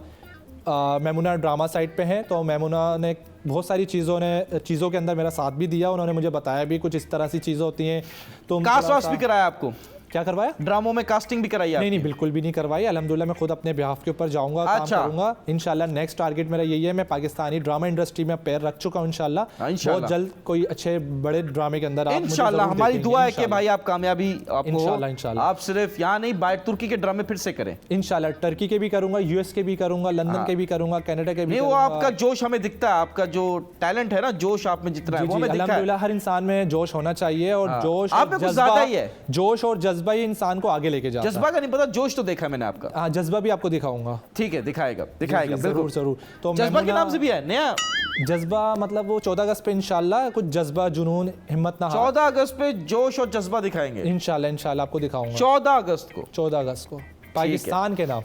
मेमूना ड्रामा साइड पे हैं, तो मेमूना ने बहुत सारी चीज़ों के अंदर मेरा साथ भी दिया, उन्होंने मुझे बताया भी कुछ इस तरह सी चीज़ें होती हैं। तो कास्ट वास्ट भी कराया आपको? क्या करवाया? ड्रामों में कास्टिंग भी कराई? नहीं नहीं बिल्कुल भी नहीं करवाई अल्हम्दुलिल्लाह। मैं खुद अपने बिहाफ के ऊपर जाऊंगा, काम करूंगा इंशाल्लाह। नेक्स्ट टारगेट मेरा यही है, मैं पाकिस्तानी ड्रामा इंडस्ट्री में पैर रख चुका हूं इंशाल्लाह। बहुत जल्द कोई अच्छे बड़े ड्रामे के अंदर आप इंशाल्लाह। हमारी दुआ है कि भाई आप कामयाबी इंशाल्लाह इंशाल्लाह आप सिर्फ यहाँ नहीं बाहर तुर्की के ड्रामे फिर से करें इंशाल्लाह। टर्की के भी करूंगा, यूएस के भी करूंगा, लंदन के भी करूंगा, कनाडा के भी। नहीं वो आपका जोश हमें दिखता है, आपका जो टैलेंट है ना, जोश आप में जितना है वो हमें दिखता है। अल्हम्दुलिल्लाह हर इंसान में जोश होना चाहिए, और जोश आप में कुछ ज्यादा ही है। जोश और जज्बा ही इंसान को आगे लेके जाता है। जज्बा का नहीं पता, जोश तो देखा मैंने आपका। हाँ जज्बा भी आपको दिखाऊंगा। ठीक है दिखाएगा जरूर जरूर। तो जज्बा के नाम से भी है नया जज्बा, मतलब वो 14 अगस्त पे इंशाल्लाह कुछ जज्बा जुनून हिम्मत ना 14 अगस्त पे जोश और जज्बा दिखाएंगे इंशाल्लाह। इंशाल्लाह आपको दिखाऊंगा 14 अगस्त को। 14 अगस्त को पाकिस्तान के नाम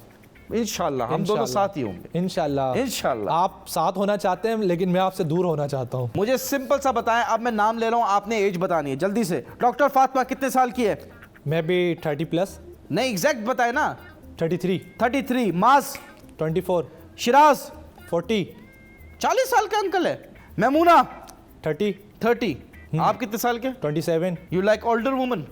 इंशाल्लाह हम दोनों साथ ही होंगे इंशाल्लाह। इंशाल्लाह। आप साथ होना चाहते हैं लेकिन मैं आपसे दूर होना चाहता हूँ। मुझे सिंपल सा बताएं, अब मैं नाम ले रहा हूँ, आपने एज बतानी है जल्दी से। डॉक्टर फातिमा कितने साल की है? मैं भी 30+। नहीं एग्जैक्ट बताए ना। 33। 33। मास? 24। शिराज? 40। 40 साल का अंकल है। मेमूना? 30 आप कितने साल के? 27 you like older woman?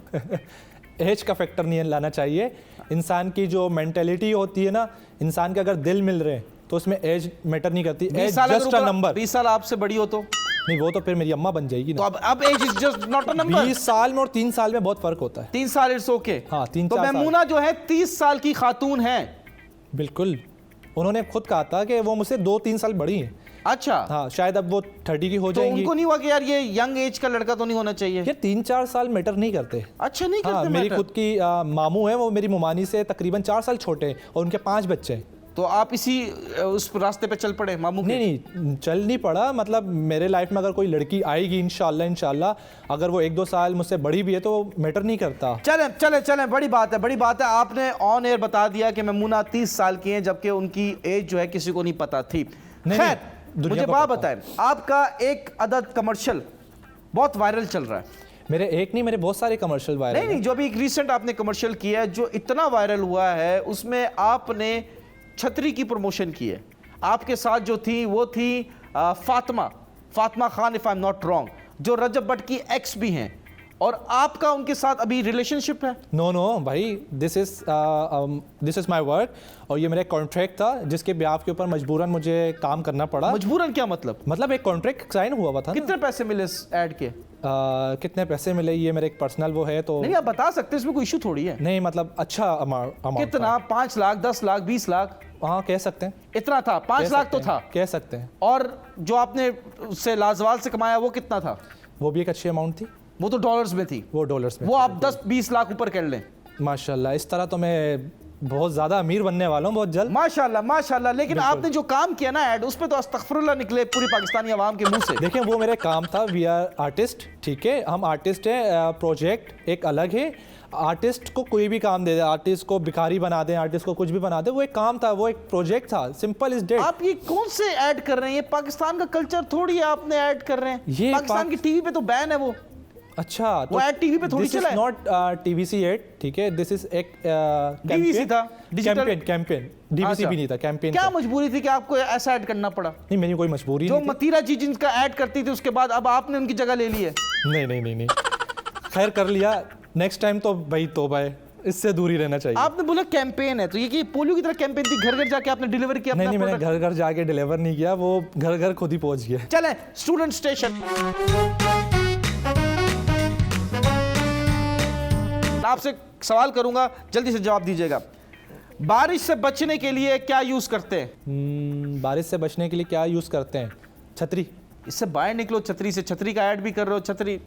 Age का फैक्टर नहीं लाना चाहिए। इंसान की जो मेंटेलिटी होती है ना, इंसान के अगर दिल मिल रहे हैं तो उसमें एज मैटर नहीं करती। As just a number. 20 साल आपसे बड़ी हो तो नहीं, वो तो फिर मेरी अम्मा बन जाएगी तो ना। अब age is just not a number. 20 साल में और 3 साल में बहुत फर्क होता है। 3 साल इट्स ओके। हाँ, 3-4 तो साल। मैमूना जो है 30 साल की खातून है। बिल्कुल, उन्होंने खुद कहा था कि वो मुझसे 2-3 साल बड़ी हैं। अच्छा, हाँ, शायद अब वो 30 की हो तो जाएंगी। उनको नहीं हुआ कि यार ये यंग एज का लड़का तो नहीं होना चाहिए? ये 3-4 साल मैटर नहीं करते। अच्छा, नहीं हाँ, करते मेरी matter? खुद की मामू है, वो मेरी मुमानी से तकरीबन 4 साल छोटे हैं और उनके 5 बच्चे हैं। तो आप इसी उस रास्ते पे चल पड़े मामू के? नहीं, चल नहीं पड़ा। मतलब मेरे लाइफ में अगर कोई लड़की आएगी इंशाल्लाह, अगर वो 1-2 साल मुझसे बड़ी भी है तो मैटर नहीं करता। चलें, बड़ी बात है। आपने ऑन एयर बता दिया कि मैमूना 30 साल की हैं, जबकि उनकी एज जो है किसी को नहीं पता थी। खैर, मुझे बात बताएं, आपका एक अदद कमर्शियल बहुत वायरल चल रहा है। मेरे एक नहीं, मेरे बहुत सारे कमर्शियल वायरल। नहीं, जो अभी एक रिसेंट आपने कमर्शियल किया है जो इतना वायरल हुआ है, उसमें आपने छतरी की प्रमोशन की है। आपके साथ जो थी वो थी Fatima Khan, if I am not wrong, जो रजब भट्ट की एक्स भी हैं, और आपका उनके साथ अभी रिलेशनशिप है? नो भाई, दिस इज माय वर्क, और ये मेरा कॉन्ट्रैक्ट था जिसके ब्याह के ऊपर मजबूरन मुझे काम करना पड़ा। मजबूरन क्या मतलब एक कॉन्ट्रैक्ट साइन हुआ था। कितने पैसे मिले इस ऐड के? कितने पैसे मिले, ये मेरे एक पर्सनल वो है तो नहीं, आप बता सकते, इसमें कोई इशू थोड़ी है। नहीं, मतलब अच्छा अमाउंट। कितना? 5 लाख, 10 लाख, 20 लाख? हाँ, कह सकते हैं। इतना था? 5 लाख तो था, कह सकते हैं। और जो आपने उससे लाजवाल से कमाया वो कितना था? वो भी एक अच्छी अमाउंट थी। वो तो डॉलर्स में थी। वो डॉलर्स में वो आप 10-20 लाख ऊपर कर लें। माशाल्लाह, इस तरह तो मैं बहुत ज़्यादा अमीर बनने वाला हूँ बहुत जल्द। माशाल्लाह। लेकिन आपने जो काम किया ना ऐड, उस पे तो अस्तगफुरुल्लाह निकले पूरी पाकिस्तानी आवाम के मुंह से। देखिए, वो मेरे काम था। वी आर आर्टिस्ट, ठीक है, हम आर्टिस्ट हैं। प्रोजेक्ट एक अलग है। आर्टिस्ट को कोई भी काम दे दे, आर्टिस्ट को भिखारी बना दें, आर्टिस्ट को कुछ भी बना दे, वो एक काम था, वो एक प्रोजेक्ट था। Simple is that. आप ये कौन से ऐड कर रहे हैं? ये पाकिस्तान का कल्चर थोड़ी है, आपने ऐड कर रहे हैं। ये पाकिस्तान की टीवी पे तो बैन है वो। अच्छा, वो ऐड टीवी पे थोड़ी चला है। नॉट टीवीसी ऐड, ठीक है, दिस इज एक डीवीसी था, डिजिटल कैंपेन। डीवीसी भी नहीं था, कैंपेन। क्या मजबूरी थी कि आपको ऐसा ऐड करना पड़ा? नहीं, मेरी कोई मजबूरी जो नहीं थी। मतीरा जी जिनका ऐड करती थी, उसके बाद अब आपने उनकी जगह ले ली है। नहीं, खैर कर लिया। नेक्स्ट टाइम तो भाई तौबा है, इससे दूर ही रहना चाहिए। आपने बोला कैंपेन है, तो ये कि पोलियो की तरह कैंपेन थी? घर घर जाके आपने डिलीवर किया? नहीं, मैंने घर घर जाके डिलीवर नहीं किया, वो घर घर खुद ही पहुंच गया। चलें, स्टूडेंट स्टेशन। आपसे सवाल करूंगा, जल्दी से जवाब दीजिएगा। बारिश से बचने के लिए क्या यूज करते हैं? बारिश से बचने के लिए क्या यूज करते हैं? छतरी। इससे बाहर निकलो छतरी से। छतरी का ऐड भी कर रहे हो, छतरी।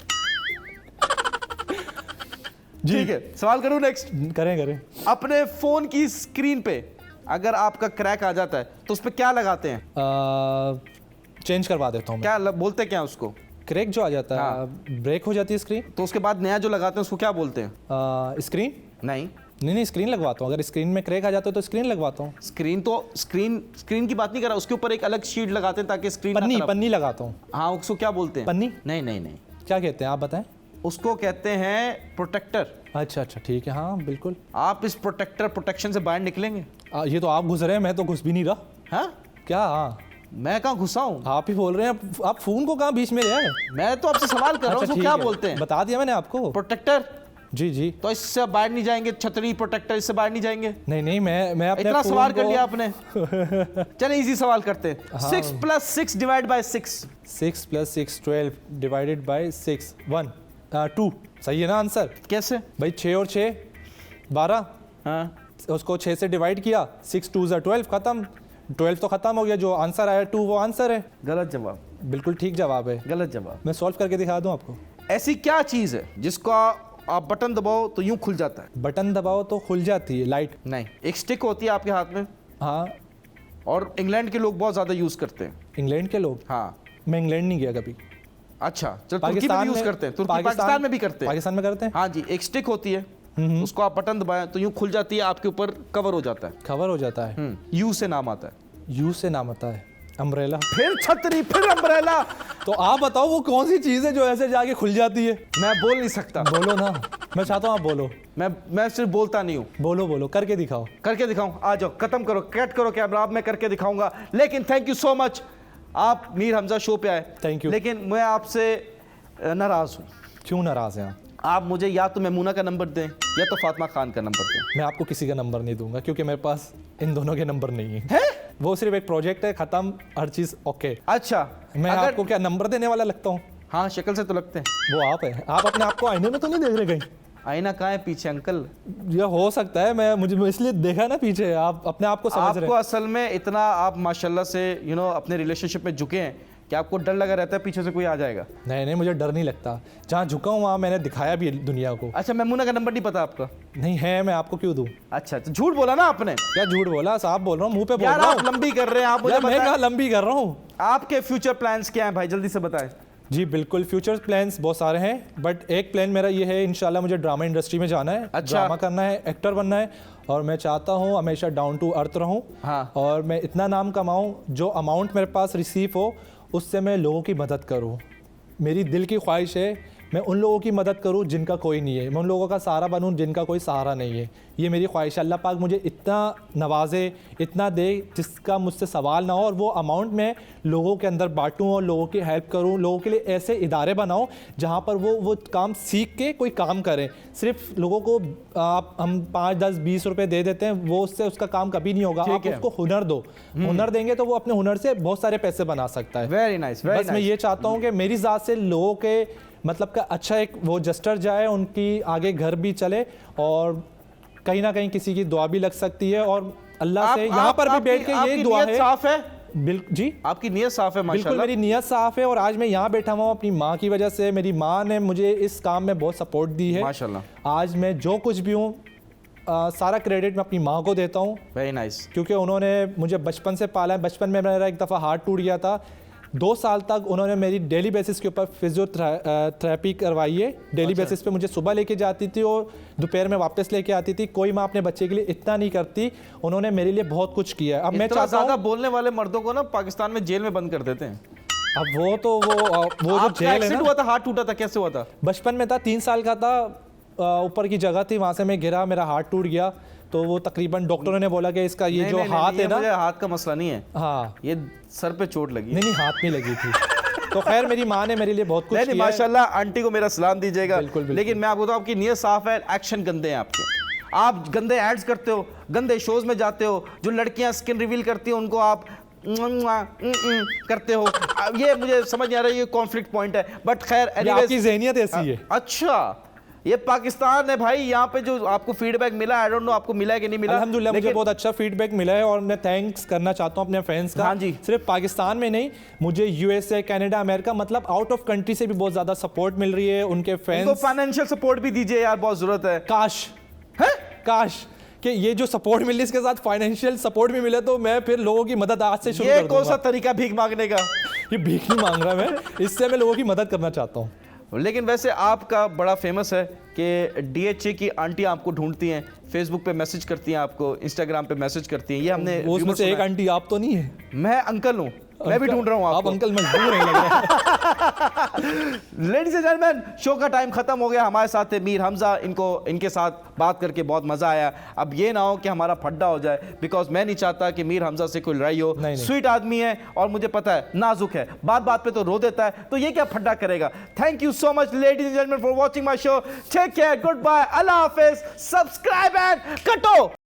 ठीक है, सवाल करूं नेक्स्ट? करें। अपने फोन की स्क्रीन पे अगर आपका क्रैक आ जाता है तो उस पे क्या लगाते हैं? चेंज करवा देता हूँ। क्या बोलते क्या उसको? क्रैक जो आ जाता है, ब्रेक हो जाती है स्क्रीन, तो उसके बाद नया जो लगाते हैं उसको क्या बोलते हैं? स्क्रीन? नहीं, स्क्रीन लगवाता हूँ। अगर स्क्रीन में क्रैक आ जाता है तो स्क्रीन लगवाता हूँ। स्क्रीन की बात नहीं कर रहा, उसके ऊपर एक अलग शीट लगाते हैं ताकि स्क्रीन पन्नी लगाता हूँ। हाँ, उसको क्या बोलते हैं? पन्नी? नहीं। क्या कहते हैं आप बताएं? उसको कहते हैं प्रोटेक्टर। अच्छा, ठीक है, हाँ बिल्कुल। आप इस प्रोटेक्शन से बाहर निकलेंगे? ये तो आप घुस रहे हैं, मैं तो घुस भी नहीं रहा। हाँ क्या? हाँ, मैं कहाँ घुसा हूँ? आप ही बोल रहे हैं। आप फोन को कहाँ बीच में ले आए? मैं तो आपसे सवाल कर रहा हूँ, उसको क्या बोलते हैं? बता दिया मैंने आपको। प्रोटेक्टर। जी। तो इससे बाहर नहीं जाएंगे? छतरी, प्रोटेक्टर, इससे बाहर नहीं जाएंगे? नहीं, मैं अपने इतना सवाल कर लिया आपने। चलिए इजी सवाल करते हैं। 6 + 6 डिवाइड बाय 6। 6 + 6 12 divided by 6 1 2। सही है ना आंसर? कैसे भाई? 6 और 6 12। हाँ, उसको 6 से डिवाइड किया, 6 2 = 12, खत्म। 12 तो खत्म हो गया, जो आंसर आया 2 वो आंसर है। गलत जवाब। बिल्कुल ठीक जवाब है। गलत जवाब। मैं सॉल्व करके दिखा दूं आपको। ऐसी क्या चीज है जिसका आप बटन दबाओ तो यूं खुल जाता है? बटन दबाओ तो खुल जाती है? लाइट? नहीं, एक स्टिक होती है आपके हाथ में। हाँ। और इंग्लैंड के लोग बहुत ज्यादा यूज करते हैं। इंग्लैंड के लोग? हाँ। मैं इंग्लैंड नहीं गया कभी। अच्छा, चलो तुर्की में यूज करते हैं। पाकिस्तान में भी करते हैं। पाकिस्तान में करते हैं? हाँ जी, एक स्टिक होती है, उसको आप बटन दबाएं तो यूं खुल जाती है, आपके ऊपर कवर हो जाता है। कवर हो जाता है। यू से नाम आता है। यू से नाम आता है? अम्ब्रेला। फिर छतरी, फिर अम्ब्रेला। तो आप बताओ वो कौन सी चीज है जो ऐसे जाके खुल जाती है? मैं बोल नहीं सकता। बोलो ना, मैं चाहता हूँ आप बोलो। मैं सिर्फ बोलता नहीं हूँ। बोलो, करके दिखाओ। करके दिखाऊं? आ जाओ, खत्म करो, कट करो कैमरा, अब मैं करके दिखाऊंगा। लेकिन थैंक यू सो मच आप मीर हमजा शो पे आए, Thank you. लेकिन मैं आपसे नाराज़ हूँ। क्यों नाराज़ हैं आप मुझे या तो मेमूना का नंबर दें या तो फातिमा खान का नंबर दें। मैं आपको किसी का नंबर नहीं दूंगा क्योंकि मेरे पास इन दोनों के नंबर नहीं है। वो सिर्फ एक प्रोजेक्ट है, ख़त्म, हर चीज़ ओके। अच्छा, मैं आपको क्या नंबर देने वाला लगता हूँ? हाँ, शक्ल से तो लगते हैं। वो आप है। आप अपने आप को आईने में तो नहीं देख रहे कहीं? आईना कहाँ है पीछे अंकल? ये हो सकता है, मुझे इसलिए देखा ना पीछे, आप अपने आप को समझ रहे आपको हैं। असल में इतना आप माशाल्लाह से अपने रिलेशनशिप में झुके हैं कि आपको डर लगा रहता है पीछे से कोई आ जाएगा। नहीं, मुझे डर नहीं लगता। जहाँ झुका हूँ वहाँ मैंने दिखाया भी दुनिया को। अच्छा, मेमूना का नंबर नहीं पता आपका? नहीं है, मैं आपको क्यों दूँ? अच्छा, तो झूठ बोला ना आपने। क्या झूठ बोला? साफ बोल रहा हूँ, मुंह पे बोल यार रहा आप हूँ। लंबी कर रहे हैं, आप मुझे यार मैं बताएं, कहाँ लंबी कर रहा हूँ? आपके फ्यूचर प्लान्स क्या हैं भाई, जल्दी से बताएं। जी बिल्कुल, फ्यूचर प्लान्स बहुत सारे हैं, बट एक प्लान मेरा ये है, इंशाल्लाह मुझे ड्रामा इंडस्ट्री में जाना है। अच्छा। ड्रामा करना है, एक्टर बनना है, और मैं चाहता हूँ हमेशा डाउन टू अर्थ रहूँ। हाँ। और मैं इतना नाम कमाऊँ, जो अमाउंट मेरे पास रिसीव हो उससे मैं लोगों की मदद करूँ। मेरी दिल की ख्वाहिश है मैं उन लोगों की मदद करूं जिनका कोई नहीं है, मैं उन लोगों का सहारा बनूं जिनका कोई सहारा नहीं है। ये मेरी ख्वाहिश है। अल्लाह पाक मुझे इतना नवाजे, इतना दे जिसका मुझसे सवाल ना हो, और वो अमाउंट मैं लोगों के अंदर बांटूं और लोगों की हेल्प करूं। लोगों के लिए ऐसे इदारे बनाऊं जहां पर वो काम सीख के कोई काम करें। सिर्फ लोगों को हम 5, 10, 20 रुपए दे देते हैं, वो उससे उसका काम कभी नहीं होगा। आप उसको हुनर दो, हुनर देंगे तो वो अपने हुनर से बहुत सारे पैसे बना सकता है। Very nice. बस मैं ये चाहता हूँ कि मेरी ज़ात से लोगों के मतलब का अच्छा एक वो जस्टर जाए, उनकी आगे घर भी चले, और कहीं ना कहीं किसी की दुआ भी लग सकती है। और अल्लाह से यहाँ पर भी बैठ के ये दुआ है। साफ है बिल्कुल जी, आपकी नीयत साफ है बिल्कुल माशाल्लाह। मेरी नीयत साफ है, और आज मैं यहाँ बैठा हुआ हूँ अपनी माँ की वजह से। मेरी माँ ने मुझे इस काम में बहुत सपोर्ट दी है माशाल्लाह। आज मैं जो कुछ भी हूँ, सारा क्रेडिट मैं अपनी माँ को देता हूँ। Very nice. क्योंकि उन्होंने मुझे बचपन से पाला है। बचपन में मेरा एक दफ़ा हार्ट टूट गया था, 2 साल तक उन्होंने मेरी डेली बेसिस के ऊपर फिजियोथेरेपी करवाई है। डेली बेसिस पे मुझे सुबह लेके जाती थी और दोपहर में वापस लेके आती थी। कोई माँ अपने बच्चे के लिए इतना नहीं करती, उन्होंने मेरे लिए बहुत कुछ किया है। अब मैं चाहता हूँ, बोलने वाले मर्दों को ना पाकिस्तान में जेल में बंद कर देते हैं। अब वो जो जेल है ना, हुआ था, हार्ट टूटा था, कैसे हुआ था? बचपन में था, 3 साल का था, ऊपर की जगह थी, वहाँ से मैं गिरा, मेरा हार्ट टूट गया। तो वो तकरीबन डॉक्टरों ने बोला कि इसका ये जो हाथ है ना, मुझे हाथ का मसला नहीं है, हाँ ये सर पे चोट लगी। नहीं हाथ में लगी थी। तो खैर मेरी माँ ने मेरे लिए बहुत कुछ किया। माशाल्लाह, आंटी को मेरा सलाम दीजिएगा। बिल्कुल। लेकिन मैं आपको बताऊं, आपकी नीयत साफ है, एक्शन गंदे हैं आपके। आप गंदे एड्स करते हो, गंदे शोज में जाते हो, जो लड़कियां स्किन रिवील करती हैं उनको आप करते हो। ये मुझे समझ नहीं आ रहा है, ये कॉन्फ्लिक्ट पॉइंट है, बट खैर आपकी ज़हनियत ऐसी है। अच्छा, ये पाकिस्तान है भाई, यहाँ पे जो आपको फीडबैक मिला, आई डोंट नो आपको मिला है कि नहीं मिला। अल्हम्दुलिल्लाह मुझे बहुत अच्छा फीडबैक मिला है, और मैं थैंक्स करना चाहता हूँ अपने फैंस का। हाँ जी। सिर्फ पाकिस्तान में नहीं, मुझे USA, कनाडा, अमेरिका, मतलब आउट ऑफ कंट्री से भी बहुत ज़्यादा सपोर्ट मिल रही है। उनके फैंस फाइनेंशियल सपोर्ट भी दीजिए यार, बहुत जरूरत है। काश कि ये जो सपोर्ट मिली इसके साथ फाइनेंशियल सपोर्ट भी मिले, तो मैं फिर लोगों की मदद आज से शुरू कर ये दूंगा। कौन सा तरीका भीख मांगने का? ये भीख नहीं मांग रहा मैं, इससे मैं लोगों की मदद करना चाहता हूँ। लेकिन वैसे आपका बड़ा फेमस है कि DHA की आंटी आपको ढूंढती हैं, फेसबुक पे मैसेज करती हैं आपको, इंस्टाग्राम पे मैसेज करती हैं, ये हमने उसमें से एक आंटी आप तो नहीं है? मैं अंकल हूँ, मैं भी ढूंढ रहा हूँ आपको। आप अंकल मजबूर नहीं लग रहा। लेडीज एंड जेंटलमैन, शो का टाइम खत्म हो गया। हमारे साथ थे मीर हमजा, इनके साथ बात करके बहुत मजा आया। अब ये ना हो कि हमारा फड्डा हो जाए, बिकॉज मैं नहीं चाहता कि मीर हमजा से कोई लड़ाई हो। स्वीट आदमी है और मुझे पता है नाजुक है, बात बात पे तो रो देता है, तो ये क्या फड्डा करेगा। Thank you so much ladies and gentleman for watching my show. Take care, good bye, अल्लाह हाफिज, सब्सक्राइब एंड कटो।